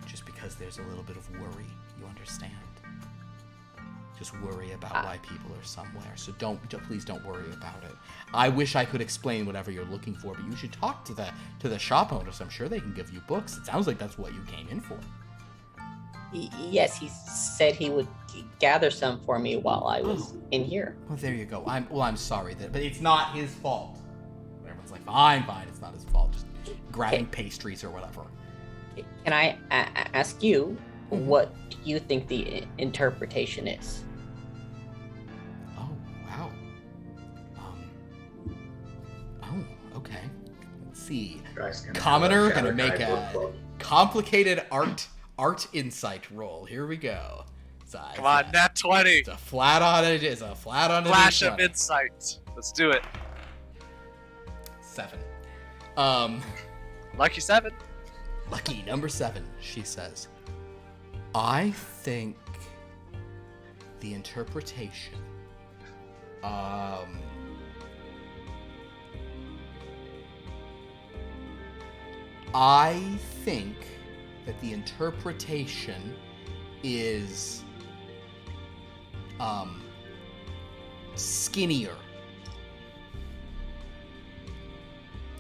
just because there's a little bit of worry. You understand? Just worry about why people are somewhere. So please don't worry about it. I wish I could explain whatever you're looking for, but you should talk to the shop owners. I'm sure they can give you books. It sounds like that's what you came in for. Yes, he said he would gather some for me while I was in here. Well, there you go. I'm sorry but it's not his fault. Everyone's like, fine, it's not his fault. Just grabbing pastries or whatever. Can I ask you, what do you think the interpretation is? Oh, wow. Oh, okay. Let's see. Commoner gonna make a complicated art insight roll. Here we go. Come on, nat 20. It's a flat on it. It's a flat on it. Flash of insight. Let's do it. 7. Lucky 7. Lucky number 7. She says, I think the interpretation I think that the interpretation is skinnier.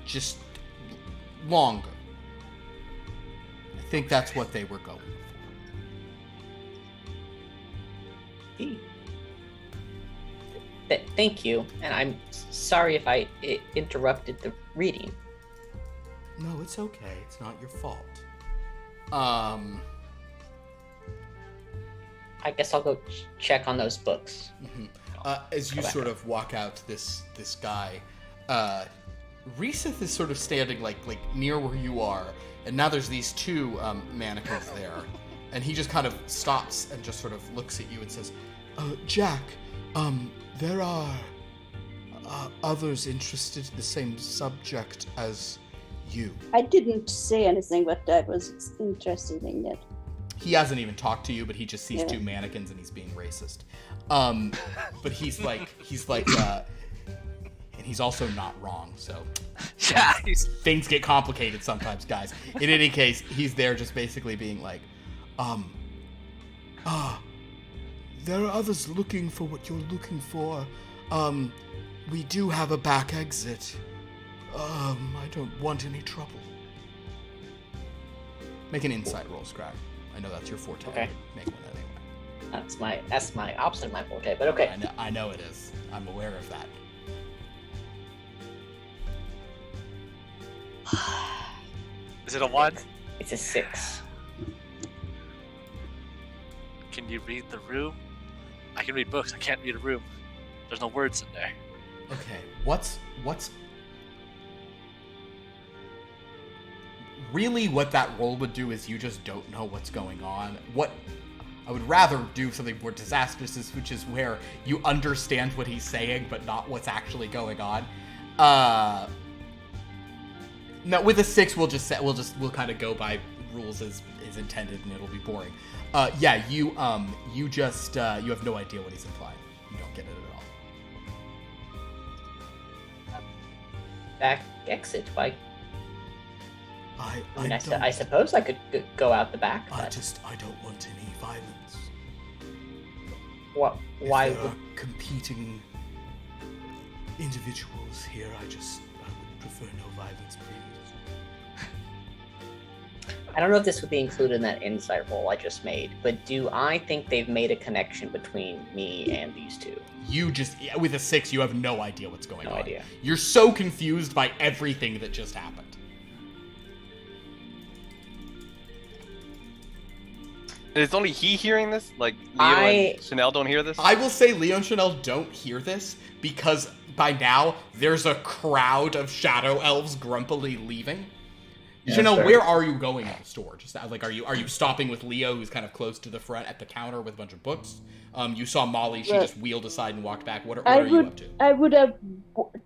Just longer. I think that's what they were going for. Thank you, and I'm sorry if I interrupted the reading. No, it's okay. It's not your fault. I guess I'll go check on those books. Mm-hmm. As you sort of walk out to this guy, Resith is sort of standing like near where you are, and now there's these two mannequins there, and he just kind of stops and just sort of looks at you and says, Jack, there are others interested in the same subject as you. I didn't say anything, but I was interested in it. He hasn't even talked to you, but he just sees two mannequins and he's being racist. But he's like, and he's also not wrong, so Yeah, things get complicated sometimes, guys. In any case, he's there just basically being like, there are others looking for what you're looking for. We do have a back exit. I don't want any trouble. Make an insight roll, Scrakk. I know that's your forte. Okay. Make one anyway. That's my opposite of my forte, but okay. I know it is. I'm aware of that. Is it a 1? It's a 6. Can you read the room? I can read books. I can't read a room. There's no words in there. Okay. What's really what that roll would do is you just don't know what's going on. What I would rather do something more disastrous, which is where you understand what he's saying but not what's actually going on. No, with a 6 we'll kind of go by rules as intended and it'll be boring. Yeah, you have no idea what he's implying. You don't get it at all. Back exit. Why? I suppose I could go out the back. I don't want any violence. What? Why If there would? are competing individuals here, I would prefer no violence, please. I don't know if this would be included in that insight roll I just made, but do I think they've made a connection between me and these two? You just, with a 6, you have no idea what's going on. No idea. You're so confused by everything that just happened. Is only he hearing this? Like, Leo and Sha'Nehl don't hear this? I will say Leo and Sha'Nehl don't hear this because by now there's a crowd of shadow elves grumpily leaving. Yeah, Sha'Nehl, fair. where are you going at the store? Just like, are you stopping with Leo, who's kind of close to the front at the counter with a bunch of books? You saw Molly; she just wheeled aside and walked back. What are you up to? I would have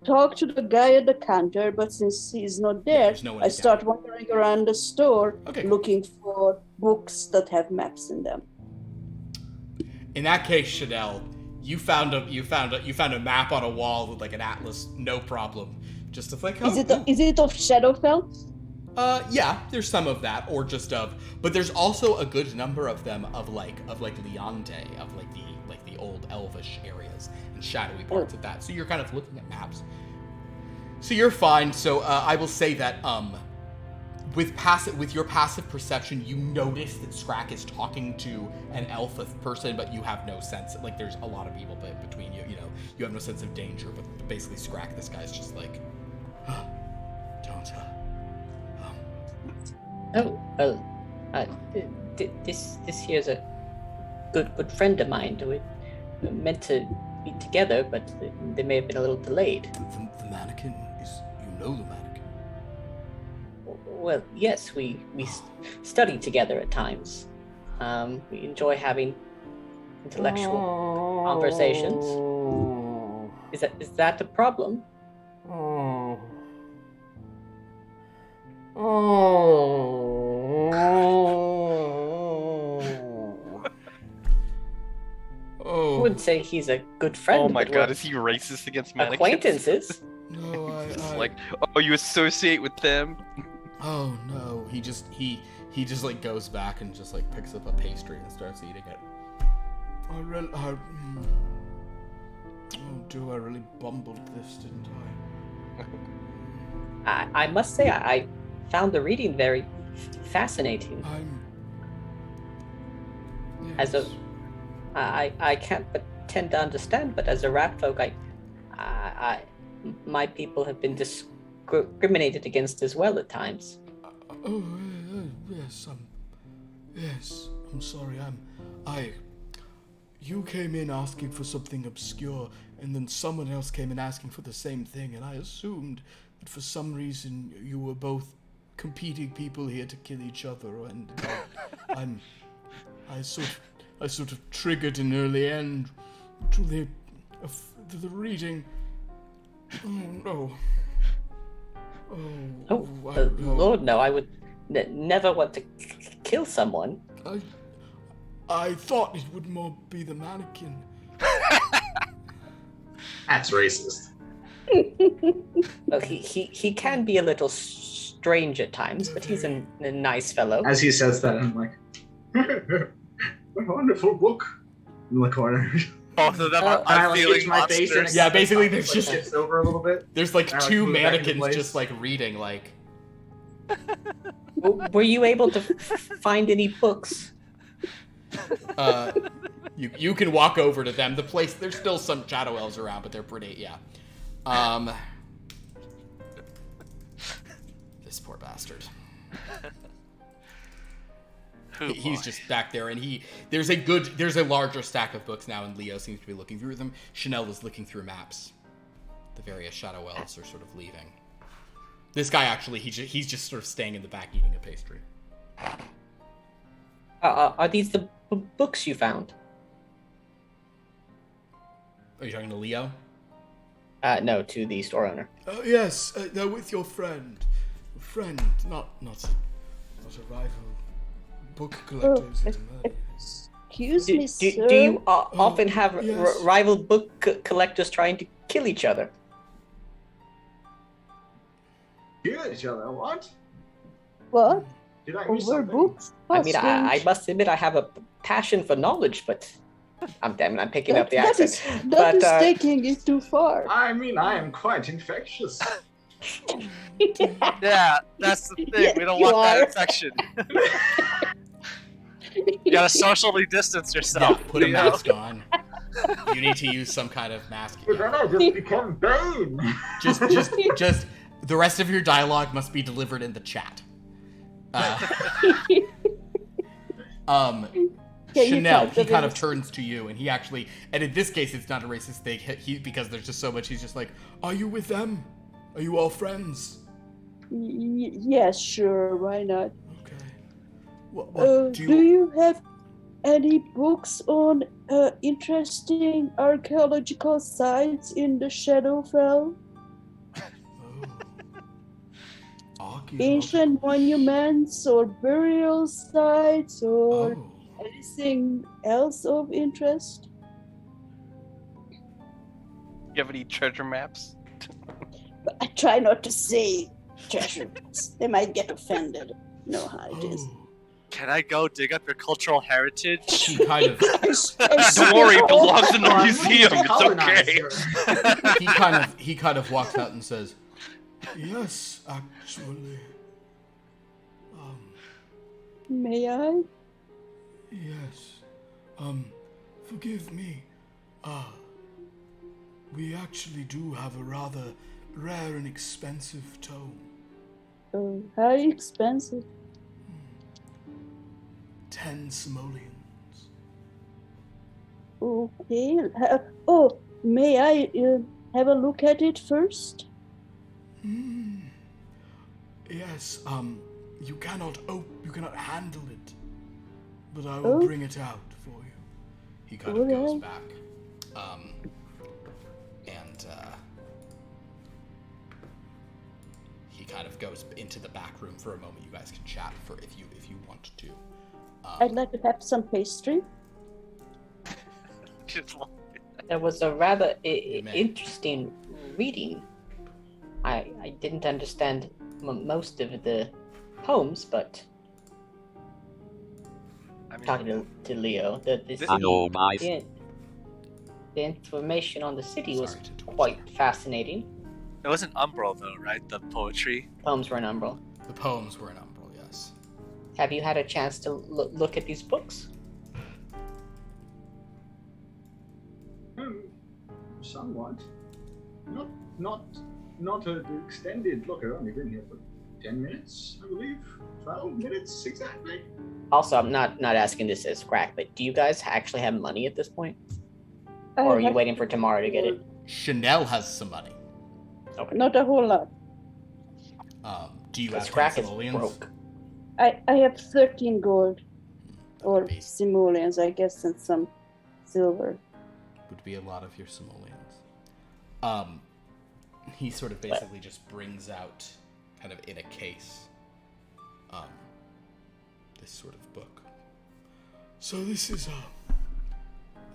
talked to the guy at the counter, but since he's not there, there's no one I at the start wandering around the store Okay. looking for books that have maps in them. In that case, Sha'Nehl, you found a map on a wall with like an atlas, no problem. Just to think, Is it of Shadowfell? Yeah, there's some of that, or just but there's also a good number of them of Leonde, of the old elvish areas and shadowy parts of that. So you're kind of looking at maps. So you're fine. So I will say that with your passive perception, you notice that Scrakk is talking to an elf person, but you have no sense. Like there's a lot of people between you. You know, you have no sense of danger. But basically, Scrakk, this guy's just like, don't. Oh, well, this here's a good friend of mine. We were meant to be together, but they may have been a little delayed. The mannequin is, the mannequin. Well, yes, we study together at times. We enjoy having intellectual conversations. Is that a problem? wouldn't say he's a good friend. Oh my but god, we're is he racist against mannequins? acquaintances? No, It's like, oh, you associate with them? Oh no, he just like goes back and just like picks up a pastry and starts eating it. Oh, I really bumbled this, didn't I? I must say I found the reading very fascinating. As a, I can't pretend to understand, but as a rat folk, my people have been discriminated against as well at times. Yes, I'm sorry, you came in asking for something obscure, and then someone else came in asking for the same thing, and I assumed that for some reason you were both competing people here to kill each other, and I sort of triggered an early end to the reading. Oh no. Lord, no, I would never want to kill someone. I thought it would more be the mannequin. That's racist. Well, he can be a little strange at times, but he's a nice fellow. As he says that, I'm like, a wonderful book in the corner. Both of them I are like feeling itch my face and monsters. Yeah, basically there's like, just shifts over a little bit. there's like I like two move back into mannequins place. just like reading like. Were you able to find any books? You can walk over to them. The place, there's still some shadow elves around, but they're pretty, this poor bastard. He's just back there, and there's a larger stack of books now, and Leo seems to be looking through them. Sha'Nehl is looking through maps. The various shadow elves are sort of leaving. This guy actually, he's just sort of staying in the back eating a pastry. Are these the books you found? Are you talking to Leo? No, to the store owner. Oh yes, they're with your friend. Friend, not a rival. Book collectors. Excuse me, sir. Do you often have yes. rival book collectors trying to kill each other? Kill each other, what? What? Did I Over miss something? books? I mean, I Strange. must admit I have a passion for knowledge, but I'm picking up the That accent. is taking it too far. I mean, I am quite infectious. Yeah, that's the thing. Yeah, We don't you want that are. infection. You gotta socially distance Yeah, yourself. put a you know? mask on. You need to use some kind of mask. But then I just become Bane. Just, the rest of your dialogue must be delivered in the chat. Sha'Nehl, he kind of turns to you, and he actually, and in this case, it's not a racist thing, because there's just so much, he's just like, are you with them? Are you all friends? Yes, sure. Why not? Okay. What Do you have any books on interesting archaeological sites in the Shadowfell? Ancient monuments or burial sites or anything else of interest? You have any treasure maps? But I try not to say treasure maps. They might get offended. You know how it is. Can I go dig up your cultural heritage? He kind of, Don't worry, it belongs in the I'm museum. ready to It's colonize okay. here. he kind of walks out and says, yes, actually. May I? Yes. Forgive me. We actually do have a rather rare and expensive tome. How expensive? 10 simoleons. Okay. May I have a look at it first? Yes, you cannot handle it, but I will bring it out for you. He kind of goes back, and he kind of goes into the back room for a moment. You guys can chat for if you want to. I'd like to have some pastry. Just That was a rather Amen. interesting reading. I didn't understand most of the poems, but I mean, talking to Leo, the information on the city was Sorry to twitch quite there. fascinating. it was an umbral though, right? The poetry. Poems were an umbral. The poems were an umbral, yes. Have you had a chance to look at these books? Somewhat. Not an extended look. I've only been here for 10 minutes, I believe. 12 minutes exactly. Also, I'm not asking this as Scrakk, but do you guys actually have money at this point? Or are you waiting for tomorrow to get it? Sha'Nehl has some money. Okay. Not a whole lot. Do you have Scrakk is simoleons? broke. I have 13 gold. Or Base simoleons, I guess, and some silver. would be a lot of your simoleons. He sort of basically just brings out, kind of in a case, this sort of book. So this is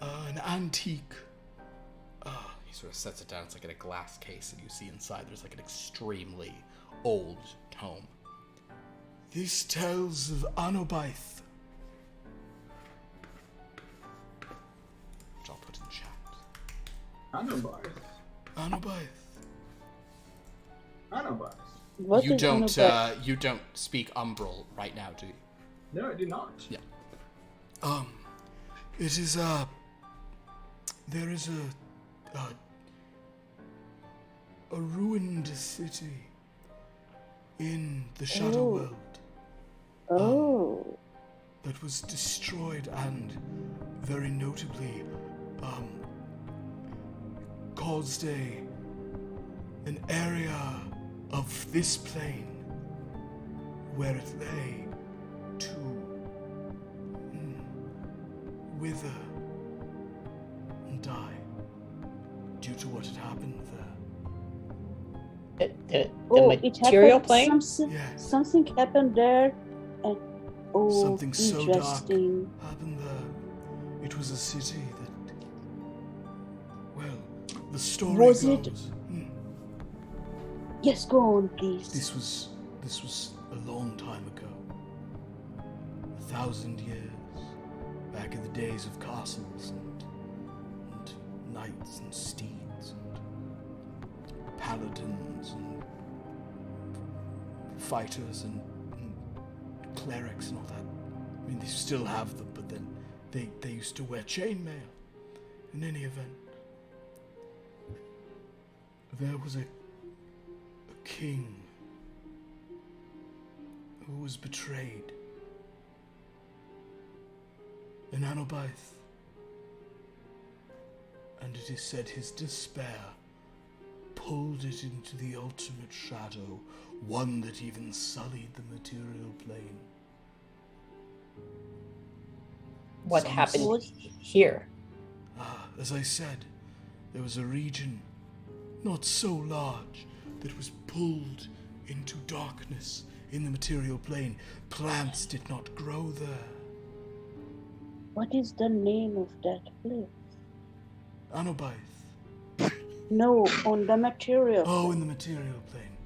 an antique. He sort of sets it down. It's like in a glass case, and you see inside there's like an extremely old tome. This tells of Anobaith, which I'll put in chat. Anobaith. What You is don't. Anobaith? You don't speak Umbral right now, do you? No, I do not. Yeah. It is there is a ruined city in the Shadow Oh. World Oh. that was destroyed and, very notably, caused an area of this plane where it lay to wither and die due to what had happened there. The It material happened, plane? Yes. Something happened there, and Something so dark interesting. happened there. It was a city that, well, the story Was goes. it- Yes, go on, please. This was a long time ago. 1,000 years. Back in the days of castles and knights and steeds and paladins and fighters and clerics and all that. I mean, they still have them, but then they used to wear chainmail. In any event, there was a king who was betrayed. An Anobaith. And it is said his despair pulled it into the ultimate shadow, one that even sullied the material plane. What Some happened say- here? As I said, there was a region not so large that was pulled into darkness in the material plane. Plants did not grow there. What is the name of that place? Anobaith. No, on the material. Oh, in the material plane.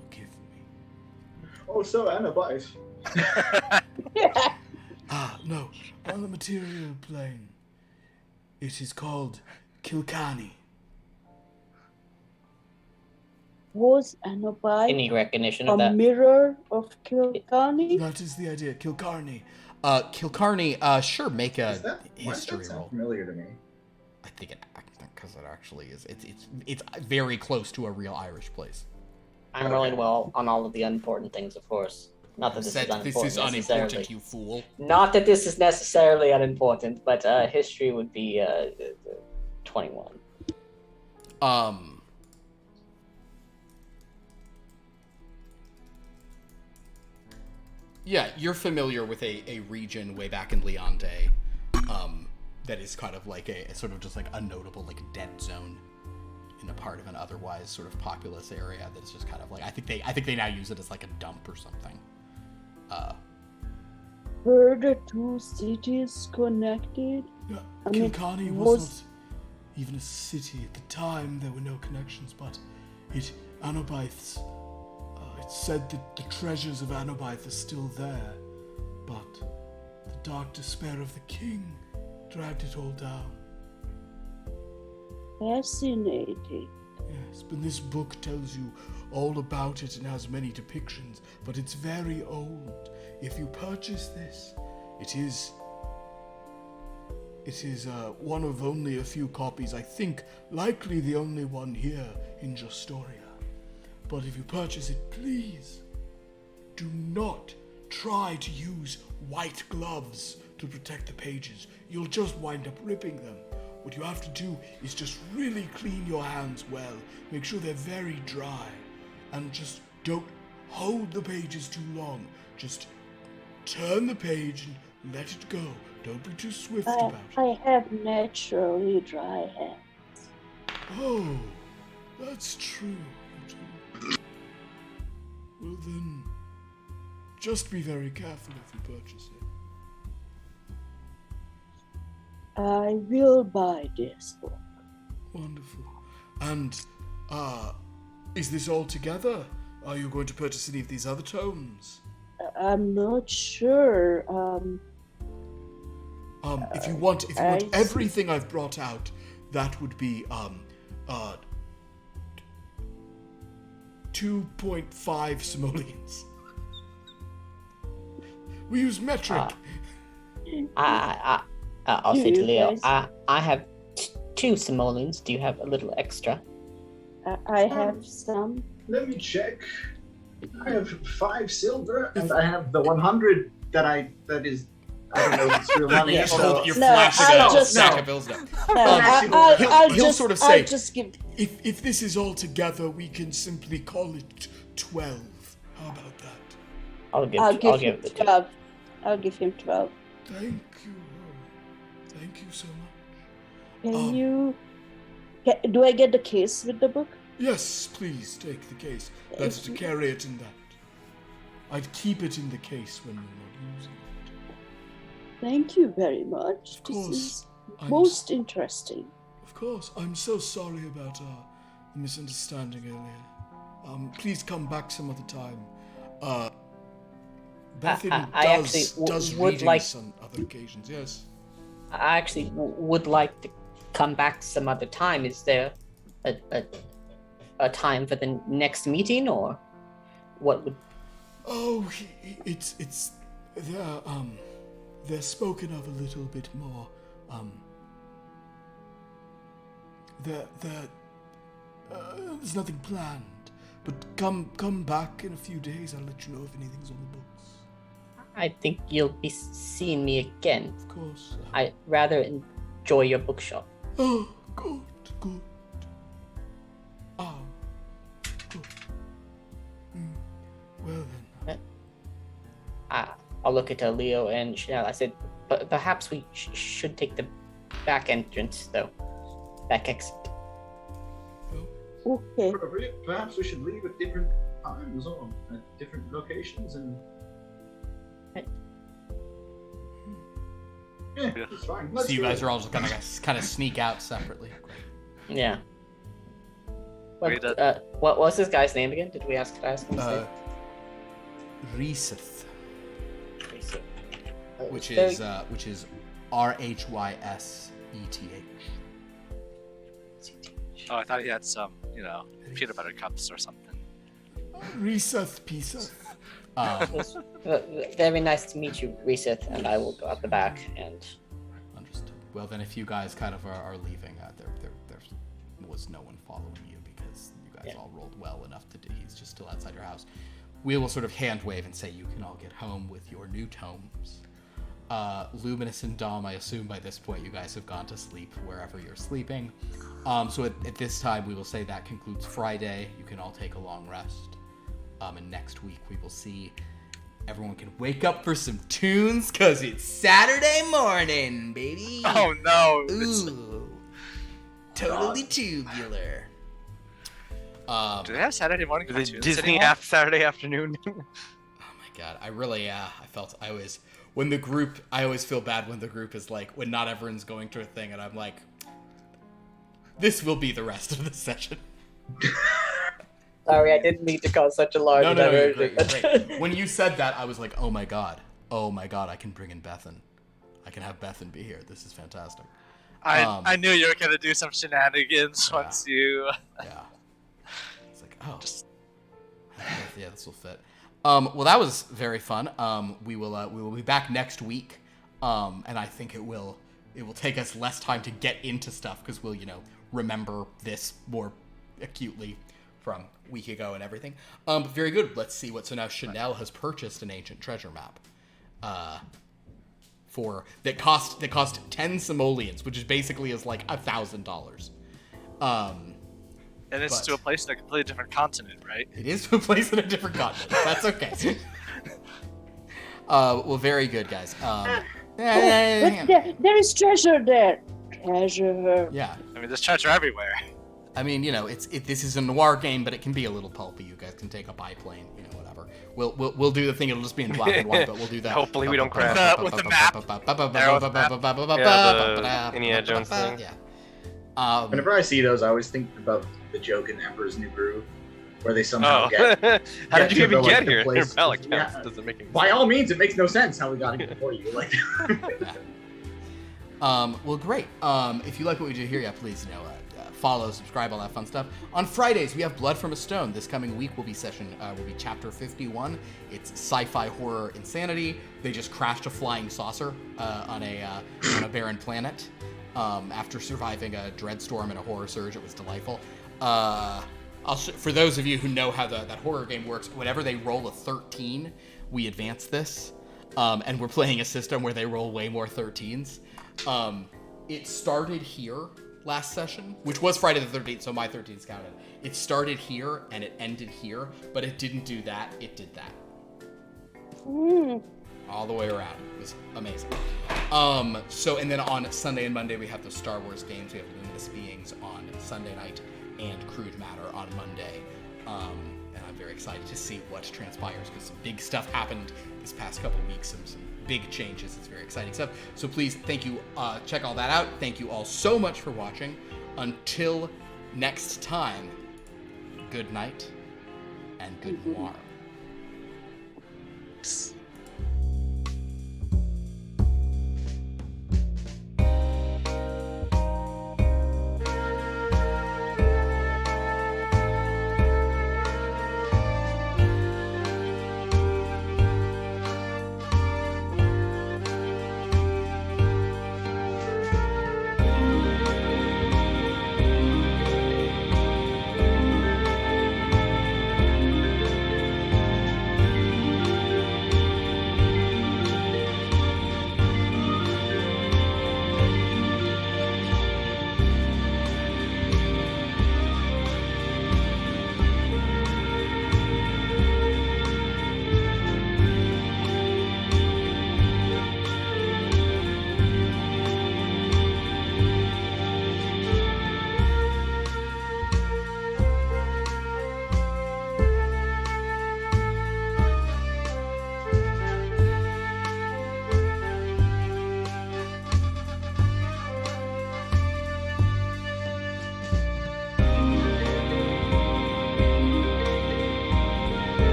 Forgive me. Oh, so Anobaith. No. On the material plane. It is called Kilkenny. Was Anobaith Any recognition a of that? mirror of Kilkenny? That is the idea. Kilkenny. Kilkenny, sure, make Is a that, why does history that sound roll. familiar to me? I think because it actually is. It's very close to a real Irish place. I'm rolling well on all of the unimportant things, of course. Not that this Said is unimportant. this is necessarily. unimportant, you fool. Not that this is necessarily unimportant, but history would be 21. Yeah, you're familiar with a region way back in Leonde, that is kind of like a sort of just like a notable like dead zone in a part of an otherwise sort of populous area that's just kind of like I think they now use it as like a dump or something. Were the two cities connected? Yeah, I mean, Kilkenny was- was even a city. At the time, there were no connections, but Anobyth's, it's said that the treasures of Anobyth are still there, but the dark despair of the king dragged it all down. Fascinating. Yes, but this book tells you all about it and has many depictions, but it's very old. If you purchase this, it is one of only a few copies, I think, likely the only one here in Justoria. But if you purchase it, please, do not try to use white gloves to protect the pages. You'll just wind up ripping them. What you have to do is just really clean your hands well, make sure they're very dry, and just don't hold the pages too long. Just turn the page and let it go. Don't be too swift about it. I have naturally dry hands. Oh, that's true. Well then, just be very careful if you purchase it. I will buy this book. Wonderful. And, is this all together? Are you going to purchase any of these other tomes? I'm not sure. If you want everything I've brought out, that would be 2.5 simoleons. We use metric. I'll say to Leo, I have 2 simoleons. Do you have a little extra? I have some. Let me check. I have 5 silver, and I have the 100 that is. I don't know if it's real money. You're So flashing I'll a just- stack of bills now. He'll sort of say, I'll just give. if this is all together, we can simply call it 12. How about that? I'll give him the 12. I'll give him 12. Thank you. Thank you so much. Can you? Do I get the case with the book? Yes, please take the case. Better to carry it in that. I'd keep it in the case when we're not using it. Thank you very much. Of course. This is I'm most interesting. Of course. I'm so sorry about the misunderstanding earlier. Please come back some other time. Bethan does would readings like- on other occasions, yes. I actually would like to come back some other time. Is there a time for the next meeting, or what would? Oh, it's they're spoken of a little bit more. There's nothing planned, but come back in a few days. I'll let you know if anything's on the books. I think you'll be seeing me again. Of course. I rather enjoy your bookshop. Oh, good. Oh, good. Well then. I'll look at Leo and Sha'Nehl. I said, but perhaps we should take the back entrance, though. Back exit. Okay. appropriate. Perhaps we should leave at different times or at different locations and. Yeah, it's fine. Let's So you do guys it. are all just gonna kind of sneak out separately. Yeah. Wait, What was this guy's name again? Did we ask him to say? Resith, which Very- is RHYSETH. Oh, I thought he had some, peanut butter cups or something. Reseth Piseth. Very nice to meet you, Resith, and I will go out the back and. Understood. Well, then, if you guys kind of are leaving, there was no one following you because you guys all rolled well enough to do. He's just still outside your house. We will sort of hand wave and say you can all get home with your new tomes. Luminus and Dom, I assume by this point you guys have gone to sleep wherever you're sleeping. So at this time, we will say that concludes Friday. You can all take a long rest. And next week we will see everyone can wake up for some tunes because it's Saturday morning, baby. Oh no! Ooh, totally tubular. Do they have Saturday morning The cartoons Disney anymore? Saturday afternoon. Oh my god, I really, I always feel bad when the group is like, when not everyone's going to a thing, and I'm like, This will be the rest of the session. Sorry, I didn't mean to cause such a large No, diversion. you're great. When you said that, I was like, oh my god, I can bring in Bethan. I can have Bethan be here. This is fantastic. I knew you were gonna do some shenanigans once you. Yeah. It's like, oh, yeah, this will fit. Well, that was very fun. We will be back next week, and I think it will take us less time to get into stuff because we'll remember this more acutely from a week ago and everything. But very good. Let's see what. So now Sha'Nehl has purchased an ancient treasure map. That cost 10 simoleons, which is basically is like $1,000. And it's to a place in a completely different continent, right? It is to a place in a different continent. That's okay. Well, very good, guys. But there is treasure there. Treasure. Yeah. I mean, there's treasure everywhere. I mean, this is a noir game, but it can be a little pulpy. You guys can take a biplane, whatever. We'll do the thing. It'll just be in black and white, but we'll do that. Hopefully we don't crash. With the map. The Indiana Jones thing. Yeah. Whenever I see those, I always think about the joke in Emperor's New Groove, where they somehow get. How did you even get here? Place. Doesn't make any sense. By all means, it makes no sense how we got here before you. Like. Well, great. If you like what we do here, please follow, subscribe, all that fun stuff. On Fridays, we have Blood from a Stone. This coming week will be chapter 51. It's sci-fi horror insanity. They just crashed a flying saucer on a barren planet after surviving a dreadstorm and a horror surge. It was delightful. For those of you who know how that horror game works, whenever they roll a 13, we advance this, and we're playing a system where they roll way more 13s. It started here last session, which was Friday the 13th, so my 13's counted. It started here and it ended here, but it didn't do that. It did that. All the way around. It was amazing. And then on Sunday and Monday, we have the Star Wars games. We have Luminus Beings on Sunday night and Crude Matter on Monday. And I'm very excited to see what transpires because some big stuff happened this past couple weeks. Some big changes. It's very exciting stuff. So please, thank you. Check all that out. Thank you all so much for watching. Until next time, good night and good noir.